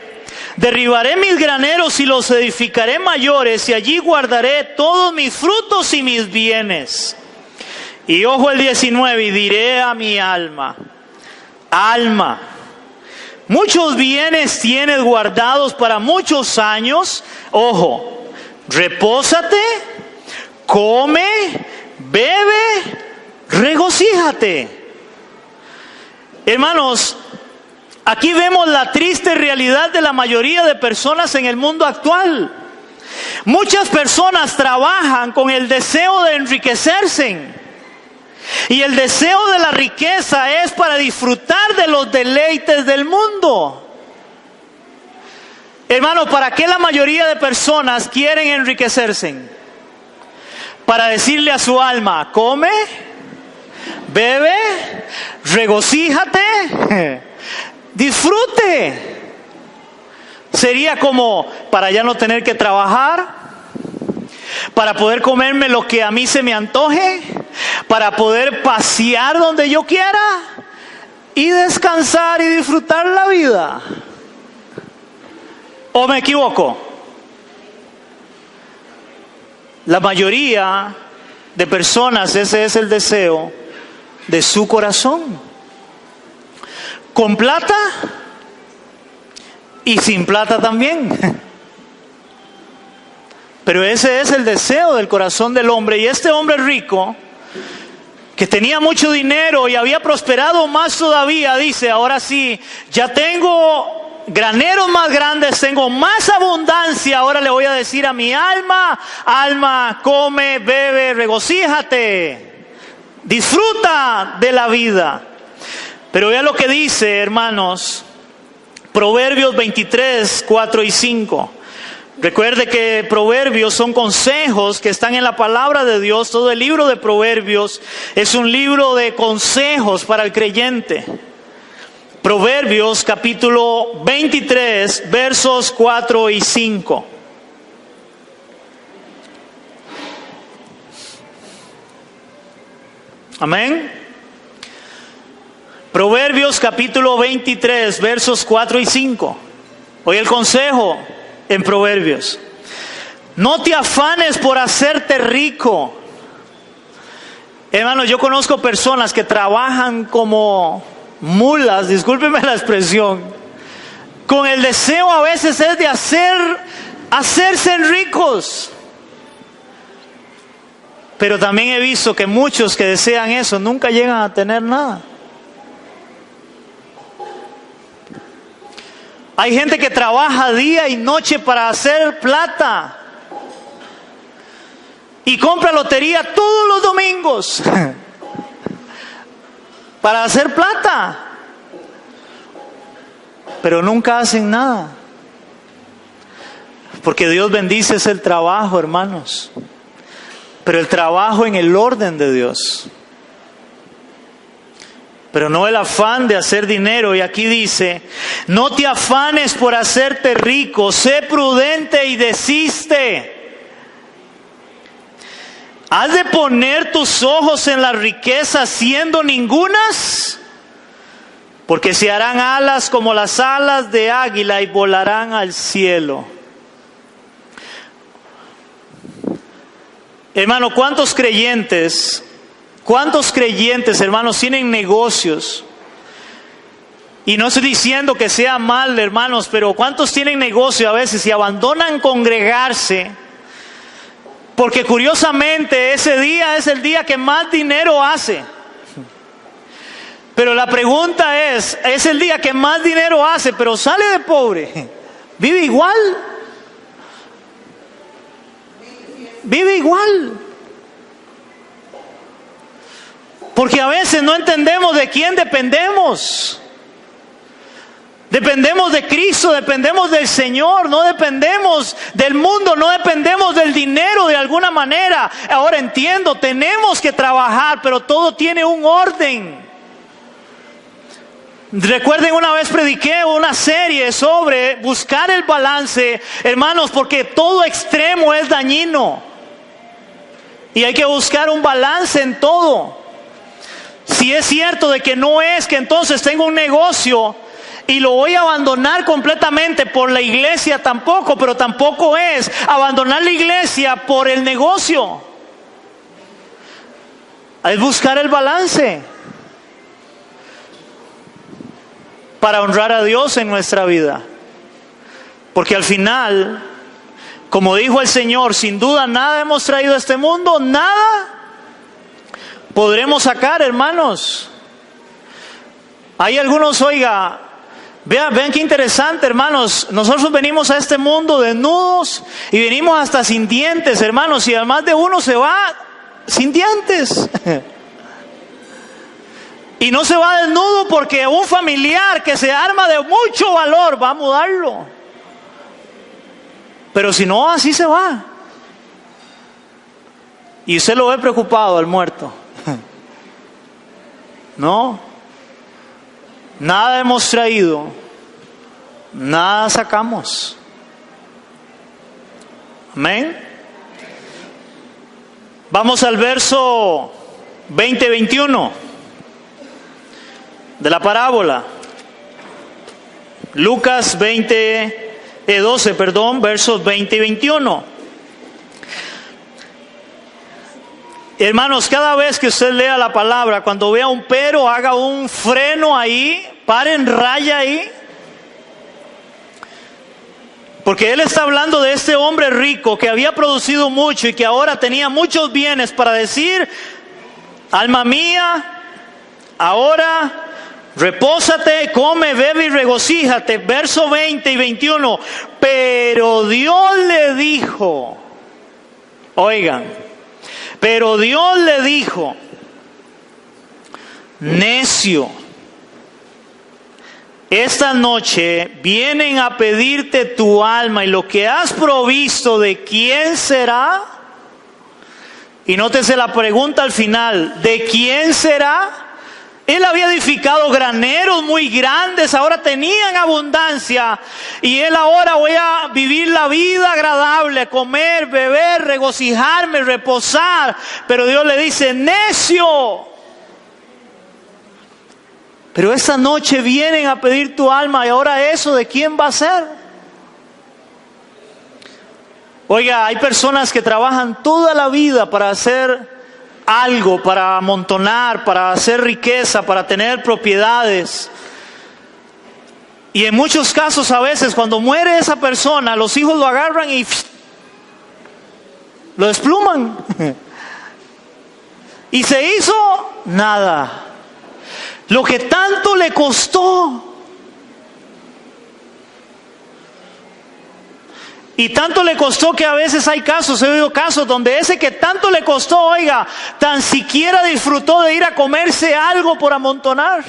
derribaré mis graneros y los edificaré mayores, y allí guardaré todos mis frutos y mis bienes. Y ojo el 19, y diré a mi alma: alma, muchos bienes tienes guardados para muchos años. Ojo, repósate, come, bebe, regocíjate. Hermanos, aquí vemos la triste realidad de la mayoría de personas en el mundo actual. Muchas personas trabajan con el deseo de enriquecerse. Y el deseo de la riqueza es para disfrutar de los deleites del mundo. Hermano, ¿para qué la mayoría de personas quieren enriquecerse? Para decirle a su alma, come, bebe, regocíjate, disfrute. Sería como para ya no tener que trabajar, para poder comerme lo que a mí se me antoje, para poder pasear donde yo quiera y descansar y disfrutar la vida. ¿O me equivoco? La mayoría de personas ese es el deseo de su corazón. Con plata y sin plata también. Pero ese es el deseo del corazón del hombre. Y este hombre rico, que tenía mucho dinero y había prosperado más todavía, dice, ahora sí, ya tengo graneros más grandes, tengo más abundancia, ahora le voy a decir a mi alma, alma, come, bebe, regocíjate, disfruta de la vida. Pero vea lo que dice, hermanos, Proverbios 23, 4 y 5. Recuerde que proverbios son consejos que están en la palabra de Dios. Todo el libro de Proverbios es un libro de consejos para el creyente. Proverbios capítulo 23, versos 4 y 5. Amén. Proverbios capítulo 23, versos 4 y 5. Oye el consejo en Proverbios. No te afanes por hacerte rico. Hermanos, yo conozco personas que trabajan como mulas, discúlpeme la expresión, con el deseo a veces es de hacerse ricos. Pero también he visto que muchos que desean eso nunca llegan a tener nada. Hay gente que trabaja día y noche para hacer plata y compra lotería todos los domingos para hacer plata, pero nunca hacen nada. Porque Dios bendice es el trabajo, hermanos, pero el trabajo en el orden de Dios, pero no el afán de hacer dinero. Y aquí dice, no te afanes por hacerte rico, sé prudente y desiste. ¿Has de poner tus ojos en las riquezas siendo ningunas? Porque se harán alas como las alas de águila y volarán al cielo. Hermano, ¿cuántos creyentes, hermanos, tienen negocios? Y no estoy diciendo que sea mal, hermanos, pero ¿cuántos tienen negocio a veces y abandonan congregarse? Porque curiosamente ese día es el día que más dinero hace. Pero la pregunta es el día que más dinero hace, pero sale de pobre. ¿Vive igual? Vive igual. Porque a veces no entendemos de quién dependemos. Dependemos de Cristo, dependemos del Señor, no dependemos del mundo, no dependemos del dinero de alguna manera. Ahora entiendo, tenemos que trabajar, pero todo tiene un orden. Recuerden, una vez prediqué una serie sobre buscar el balance, hermanos, porque todo extremo es dañino. Y hay que buscar un balance en todo. Si es cierto de que no es que entonces tengo un negocio y lo voy a abandonar completamente por la iglesia, tampoco, pero tampoco es abandonar la iglesia por el negocio. Es buscar el balance para honrar a Dios en nuestra vida. Porque al final, como dijo el Señor, sin duda nada hemos traído a este mundo, nada podremos sacar, hermanos. Hay algunos, oiga, Vean qué interesante, hermanos. Nosotros venimos a este mundo desnudos y venimos hasta sin dientes, hermanos. Y además de uno se va sin dientes. Y no se va desnudo porque un familiar que se arma de mucho valor va a mudarlo. Pero si no, así se va. Y usted lo ve preocupado al muerto. No. Nada hemos traído. Nada sacamos. Amén. Vamos al verso 20-21 de la parábola. Lucas 12, versos 20 y 21. Hermanos, cada vez que usted lea la palabra, cuando vea un pero, haga un freno ahí, pare en raya ahí. Porque él está hablando de este hombre rico que había producido mucho y que ahora tenía muchos bienes para decir: alma mía, ahora repósate, come, bebe y regocíjate. Verso 20 y 21. Pero Dios le dijo, oigan, pero Dios le dijo: necio, esta noche vienen a pedirte tu alma y lo que has provisto, ¿de quién será? Y nótese la pregunta al final: ¿de quién será? Él había edificado graneros muy grandes, ahora tenían abundancia, y él ahora: voy a vivir la vida agradable, comer, beber, regocijarme, reposar. Pero Dios le dice: necio, pero esta noche vienen a pedir tu alma, y ahora eso, ¿de quién va a ser? Oiga, hay personas que trabajan toda la vida para hacer algo, para amontonar, para hacer riqueza, para tener propiedades. Y en muchos casos, a veces, cuando muere esa persona, los hijos lo agarran y lo despluman. Y se hizo nada. Lo que tanto le costó. Y tanto le costó que a veces hay casos, he oído casos donde ese que tanto le costó, oiga, tan siquiera disfrutó de ir a comerse algo por amontonar,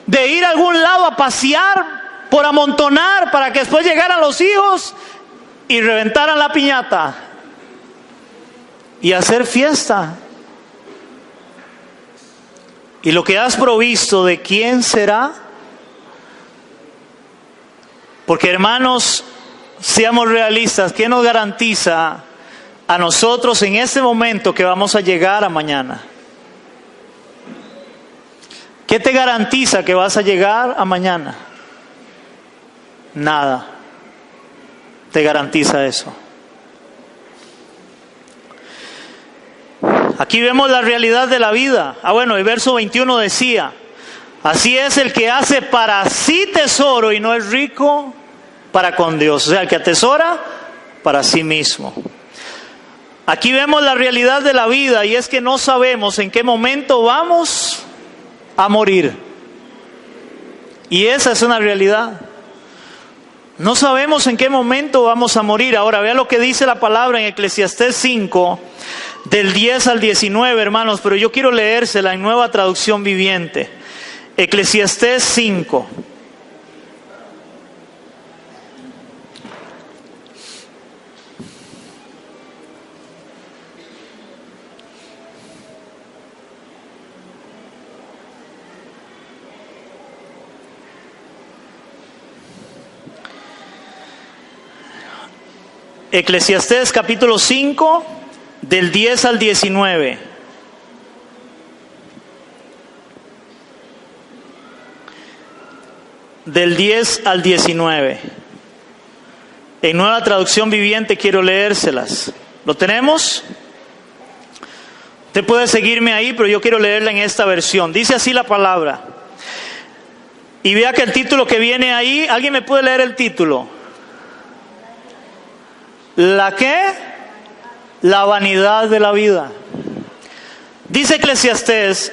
de ir a algún lado a pasear por amontonar, para que después llegaran los hijos y reventaran la piñata y hacer fiesta. Y lo que has provisto, ¿de quién será? Porque, hermanos, seamos realistas, ¿qué nos garantiza a nosotros en este momento que vamos a llegar a mañana? ¿Qué te garantiza que vas a llegar a mañana? Nada te garantiza eso. Aquí vemos la realidad de la vida. Bueno, el verso 21 decía: así es el que hace para sí tesoro y no es rico para con Dios. O sea, el que atesora para sí mismo. Aquí vemos la realidad de la vida, y es que no sabemos en qué momento vamos a morir. Y esa es una realidad. No sabemos en qué momento vamos a morir. Ahora, vea lo que dice la palabra en Eclesiastés 5, del 10 al 19, hermanos, pero yo quiero leérsela en Nueva Traducción Viviente. Eclesiastés 5. Eclesiastés capítulo 5, del 10 al 19. Del 10 al 19. En Nueva Traducción Viviente quiero leérselas. ¿Lo tenemos? Usted puede seguirme ahí, pero yo quiero leerla en esta versión. Dice así la palabra. Y vea que el título que viene ahí, ¿alguien me puede leer el título? ¿La qué? La vanidad de la vida. Dice Eclesiastés: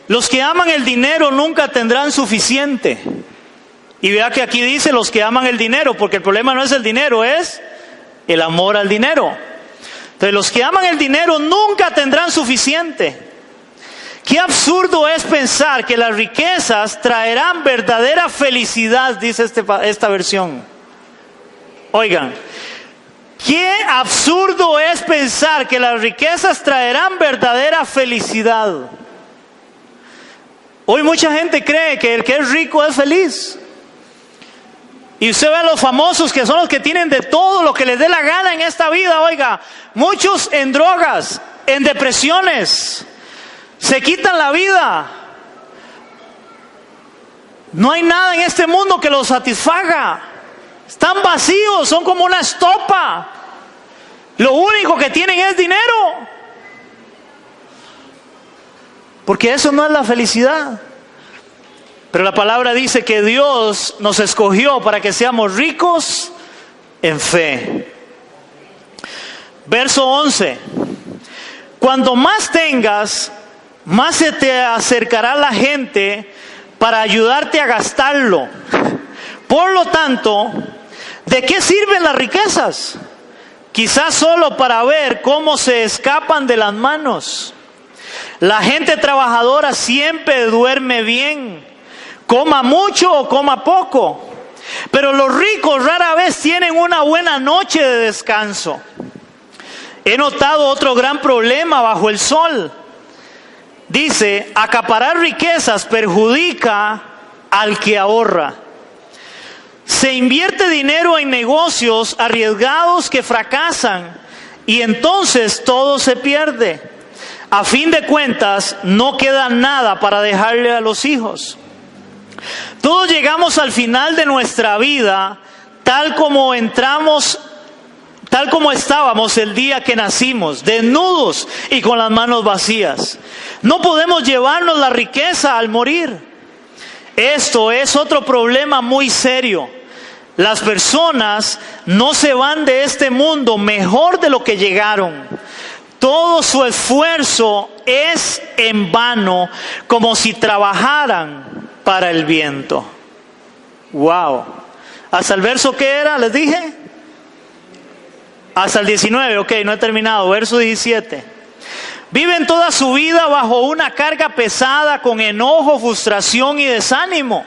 los que aman el dinero nunca tendrán suficiente. Y vea que aquí dice los que aman el dinero, porque el problema no es el dinero, es el amor al dinero. Entonces los que aman el dinero nunca tendrán suficiente. Qué absurdo es pensar que las riquezas traerán verdadera felicidad, dice esta versión. Oigan, qué absurdo es pensar que las riquezas traerán verdadera felicidad. Hoy mucha gente cree que el que es rico es feliz. Y usted ve a los famosos que son los que tienen de todo lo que les dé la gana en esta vida, oiga, muchos en drogas, en depresiones, se quitan la vida. No hay nada en este mundo que los satisfaga. Están vacíos, son como una estopa. Lo único que tienen es dinero. Porque eso no es la felicidad. Pero la palabra dice que Dios nos escogió para que seamos ricos en fe. Verso 11. Cuando más tengas, más se te acercará la gente para ayudarte a gastarlo. Por lo tanto, ¿de qué sirven las riquezas? Quizás solo para ver cómo se escapan de las manos. La gente trabajadora siempre duerme bien, coma mucho o coma poco, pero los ricos rara vez tienen una buena noche de descanso. He notado otro gran problema bajo el sol. Dice, acaparar riquezas perjudica al que ahorra. Se invierte dinero en negocios arriesgados que fracasan y entonces todo se pierde. A fin de cuentas, no queda nada para dejarle a los hijos. Todos llegamos al final de nuestra vida tal como estábamos el día que nacimos, desnudos y con las manos vacías. No podemos llevarnos la riqueza al morir. Esto es otro problema muy serio. Las personas no se van de este mundo mejor de lo que llegaron. Todo su esfuerzo es en vano, como si trabajaran para el viento. Wow. ¿Hasta el verso qué era? ¿Les dije? Hasta el 19, ok, no he terminado. Verso 17. Viven toda su vida bajo una carga pesada, con enojo, frustración y desánimo.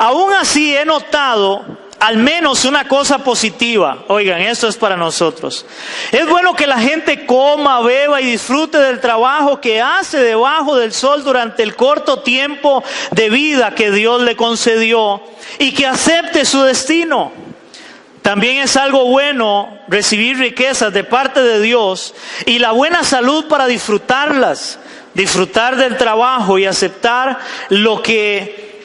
Aún así he notado al menos una cosa positiva. Oigan, esto es para nosotros. Es bueno que la gente coma, beba y disfrute del trabajo que hace debajo del sol durante el corto tiempo de vida que Dios le concedió, y que acepte su destino. También es algo bueno recibir riquezas de parte de Dios y la buena salud para disfrutarlas, disfrutar del trabajo y aceptar lo que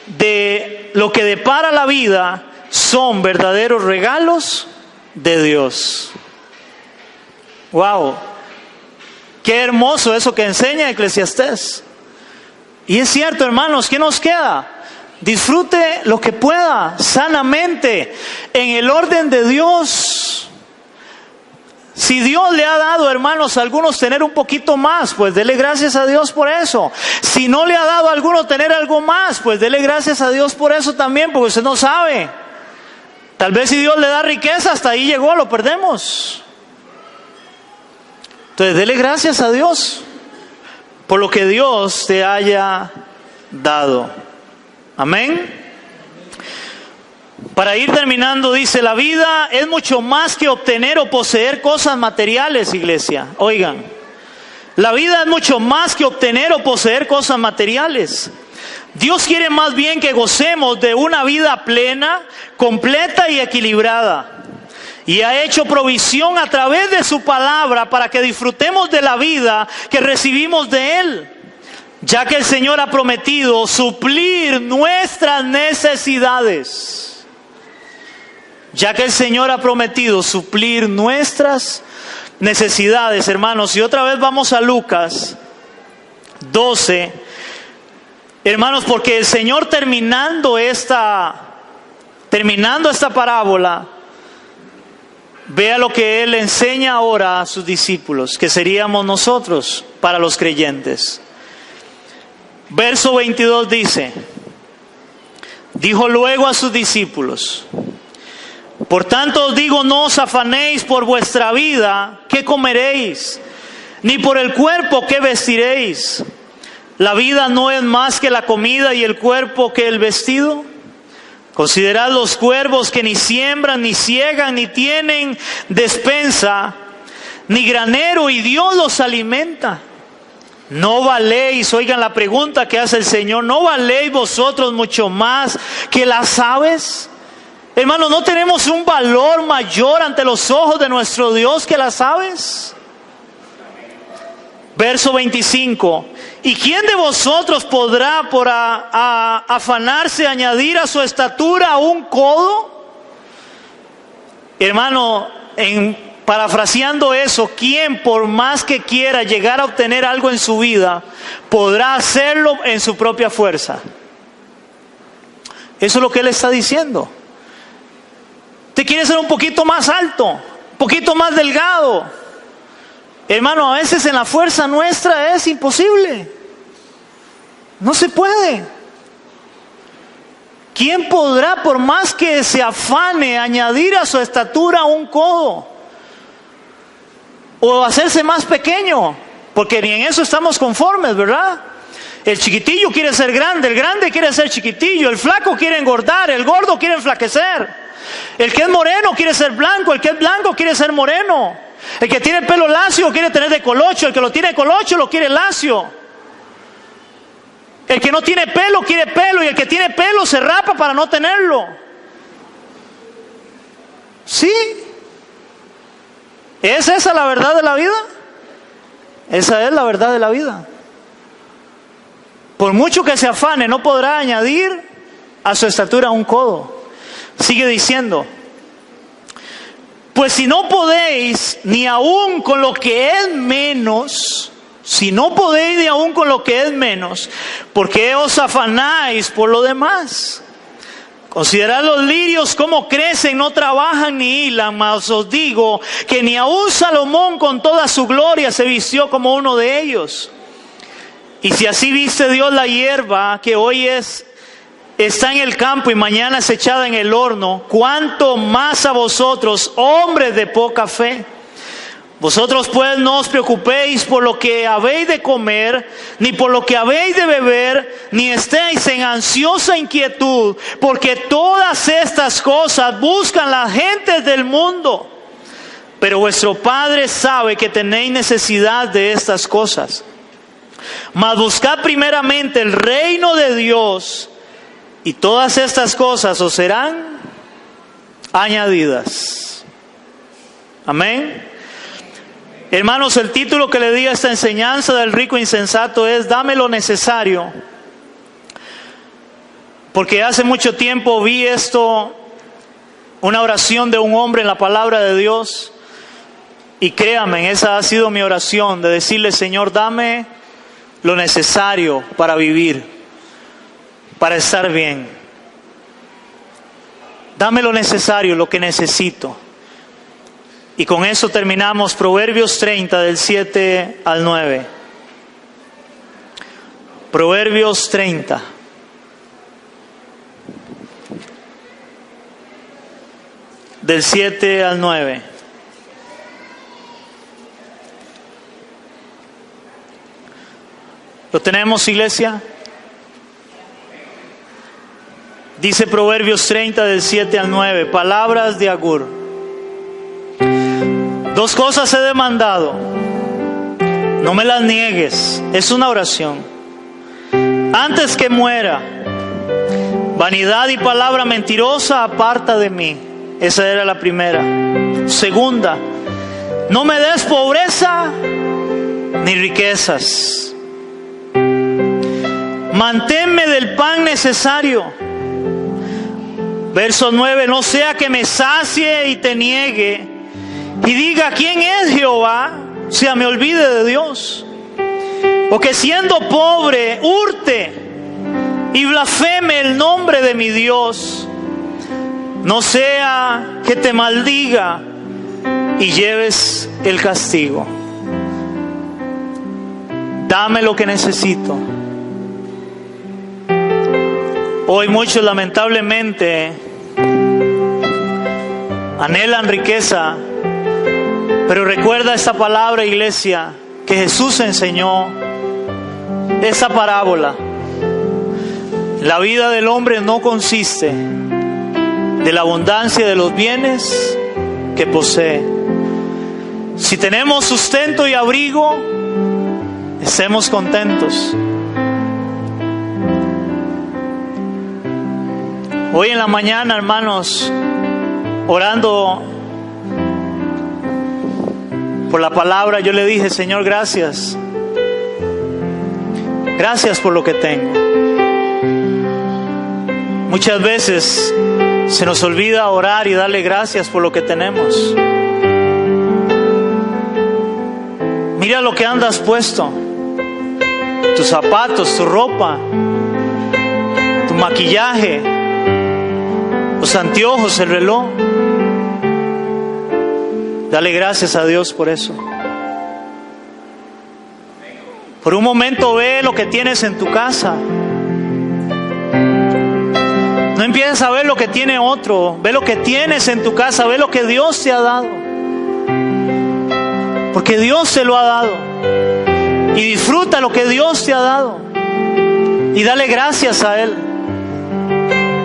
depara la vida. Son verdaderos regalos de Dios. Wow, qué hermoso eso que enseña Eclesiastés. Y es cierto, hermanos, ¿qué nos queda? Disfrute lo que pueda, sanamente, en el orden de Dios. Si Dios le ha dado, hermanos, a algunos tener un poquito más, pues dele gracias a Dios por eso. Si no le ha dado a alguno tener algo más, pues dele gracias a Dios por eso también, porque usted no sabe. Tal vez si Dios le da riqueza, hasta ahí llegó, lo perdemos. Entonces dele gracias a Dios por lo que Dios te haya dado. Amén. Para ir terminando, dice, la vida es mucho más que obtener o poseer cosas materiales, iglesia. Oigan, la vida es mucho más que obtener o poseer cosas materiales. Dios quiere más bien que gocemos de una vida plena, completa y equilibrada. Y ha hecho provisión a través de su palabra para que disfrutemos de la vida que recibimos de Él. Ya que el Señor ha prometido suplir nuestras necesidades. Ya que el Señor ha prometido suplir nuestras necesidades, hermanos. Y otra vez vamos a Lucas 12. Hermanos, porque el Señor terminando esta parábola, vea lo que Él enseña ahora a sus discípulos, que seríamos nosotros para los creyentes. Verso 22 dice, Dijo luego a sus discípulos: por tanto os digo, no os afanéis por vuestra vida, ¿qué comeréis? Ni por el cuerpo, ¿qué vestiréis? ¿La vida no es más que la comida y el cuerpo que el vestido? Considerad los cuervos que ni siembran, ni ciegan, ni tienen despensa, ni granero, y Dios los alimenta. ¿No valéis, oigan la pregunta que hace el Señor, no valéis vosotros mucho más que las aves? Hermanos, ¿no tenemos un valor mayor ante los ojos de nuestro Dios que las aves? Verso 25. ¿Y quién de vosotros podrá por afanarse añadir a su estatura un codo? Hermano, parafraseando eso, ¿quién por más que quiera llegar a obtener algo en su vida, podrá hacerlo en su propia fuerza? Eso es lo que Él está diciendo. Usted quiere ser un poquito más alto, un poquito más delgado. Hermano, a veces en la fuerza nuestra es imposible. No se puede. ¿Quién podrá, por más que se afane, añadir a su estatura un codo? O hacerse más pequeño, porque ni en eso estamos conformes, ¿verdad? El chiquitillo quiere ser grande, el grande quiere ser chiquitillo, el flaco quiere engordar, el gordo quiere enflaquecer. El que es moreno quiere ser blanco, el que es blanco quiere ser moreno. El que tiene el pelo lacio quiere tener de colocho, el que lo tiene de colocho lo quiere lacio. El que no tiene pelo quiere pelo, y el que tiene pelo se rapa para no tenerlo. ¿Sí? ¿Es esa la verdad de la vida? Esa es la verdad de la vida. Por mucho que se afane, no podrá añadir a su estatura un codo. Sigue diciendo: pues si no podéis ni aún con lo que es menos, si no podéis ni aún con lo que es menos, ¿por qué os afanáis por lo demás? Considerad los lirios cómo crecen, no trabajan ni hilan, mas os digo que ni aún Salomón con toda su gloria se vistió como uno de ellos. Y si así viste Dios la hierba que hoy está en el campo y mañana es echada en el horno, ¿cuánto más a vosotros, hombres de poca fe? Vosotros pues no os preocupéis por lo que habéis de comer, ni por lo que habéis de beber, ni estéis en ansiosa inquietud, porque todas estas cosas buscan las gentes del mundo. Pero vuestro Padre sabe que tenéis necesidad de estas cosas. Mas buscad primeramente el reino de Dios, y todas estas cosas os serán añadidas. Amén. Hermanos, el título que le di a esta enseñanza del rico insensato es: dame lo necesario. Porque hace mucho tiempo vi una oración de un hombre en la palabra de Dios. Y créanme, esa ha sido mi oración, de decirle: Señor, dame lo necesario para vivir, para estar bien. Dame lo necesario, lo que necesito. Y con eso terminamos Proverbios 30 del 7 al 9. Proverbios 30. Del 7 al 9. ¿Lo tenemos, iglesia? Dice Proverbios 30 del 7 al 9. Palabras de Agur. Dos cosas he demandado, no me las niegues. Es una oración. Antes que muera, vanidad y palabra mentirosa aparta de mí. Esa era la primera. Segunda, no me des pobreza ni riquezas. Manténme del pan necesario. Verso 9, no sea que me sacie y te niegue y diga: ¿quién es Jehová? O sea, me olvide de Dios. O que siendo pobre hurte y blasfeme el nombre de mi Dios. No sea que te maldiga y lleves el castigo. Dame lo que necesito. Hoy muchos lamentablemente anhelan riqueza, pero recuerda esta palabra, iglesia, que Jesús enseñó, esa parábola. La vida del hombre no consiste de la abundancia de los bienes que posee. Si tenemos sustento y abrigo, estemos contentos. Hoy en la mañana, hermanos, orando por la palabra, yo le dije: Señor, gracias. Gracias por lo que tengo. Muchas veces se nos olvida orar y darle gracias por lo que tenemos. Mira lo que andas puesto: tus zapatos, tu ropa, tu maquillaje, los anteojos, el reloj. Dale gracias a Dios por eso. Por un momento ve lo que tienes en tu casa. No empieces a ver lo que tiene otro. Ve lo que tienes en tu casa. Ve lo que Dios te ha dado. Porque Dios te lo ha dado. Y disfruta lo que Dios te ha dado. Y dale gracias a Él.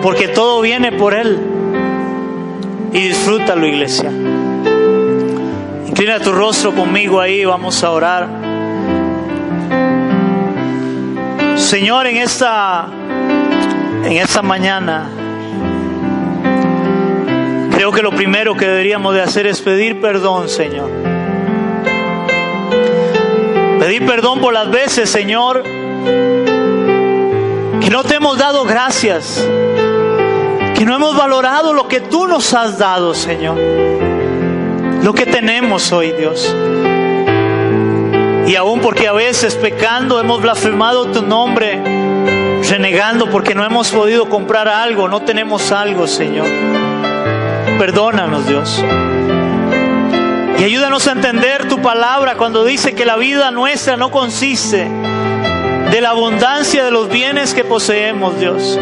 Porque todo viene por Él. Y disfrútalo, iglesia. Inclina tu rostro conmigo ahí. Vamos a orar. Señor, en esta mañana, creo que lo primero que deberíamos de hacer es pedir perdón, Señor. Pedir perdón por las veces, Señor, que no te hemos dado gracias, que no hemos valorado lo que tú nos has dado, Señor, lo que tenemos hoy, Dios. Y aún porque a veces pecando hemos blasfemado tu nombre, renegando porque no hemos podido comprar algo, no tenemos algo, Señor. Perdónanos, Dios. Y ayúdanos a entender tu palabra cuando dice que la vida nuestra no consiste de la abundancia de los bienes que poseemos, Dios.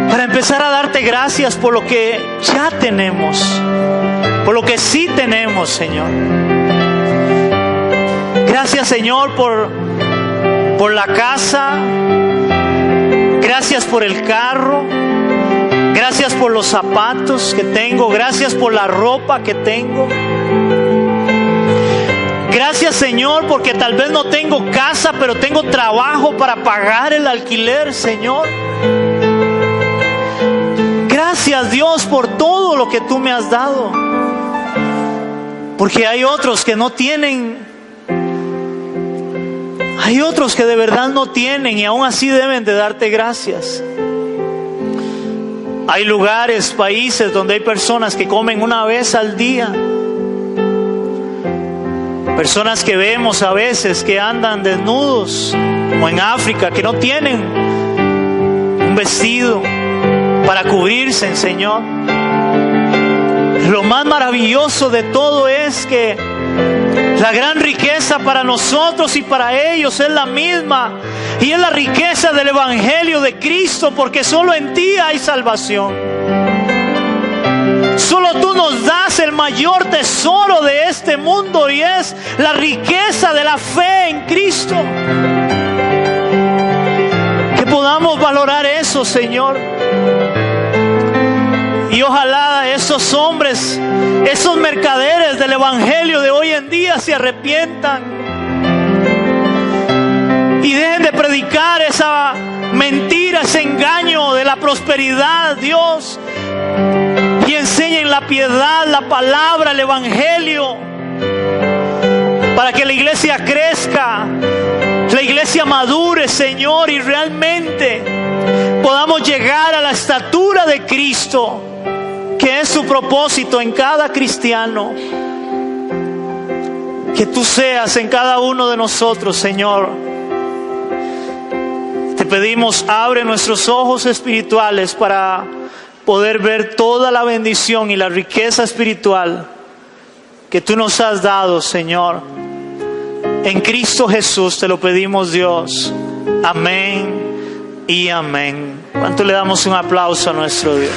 Para empezar a darte gracias por lo que ya tenemos, por lo que sí tenemos, Señor. Gracias, Señor, por la casa. Gracias por el carro. Gracias por los zapatos que tengo. Gracias por la ropa que tengo. Gracias, Señor, porque tal vez no tengo casa, pero tengo trabajo para pagar el alquiler, Señor. Gracias, Dios, por todo lo que tú me has dado. Porque hay otros que no tienen. Hay otros que de verdad no tienen y aún así deben de darte gracias. Hay lugares, países donde hay personas que comen una vez al día. Personas que vemos a veces que andan desnudos, como en África, que no tienen un vestido para cubrirse, Señor. Lo más maravilloso de todo es que la gran riqueza para nosotros y para ellos es la misma. Y es la riqueza del Evangelio de Cristo, porque solo en ti hay salvación. Solo tú nos das el mayor tesoro de este mundo y es la riqueza de la fe en Cristo. Que podamos valorar eso, Señor. Y ojalá esos hombres, esos mercaderes del Evangelio de hoy en día se arrepientan y dejen de predicar esa mentira, ese engaño de la prosperidad, Dios, y enseñen la piedad, la palabra, el Evangelio, para que la iglesia crezca, la iglesia madure, Señor, y realmente podamos llegar a la estatura de Cristo, que es su propósito en cada cristiano. Que tú seas en cada uno de nosotros, Señor. Te pedimos, abre nuestros ojos espirituales para poder ver toda la bendición y la riqueza espiritual que tú nos has dado, Señor. En Cristo Jesús te lo pedimos, Dios. Amén y amén. ¿Cuánto le damos un aplauso a nuestro Dios?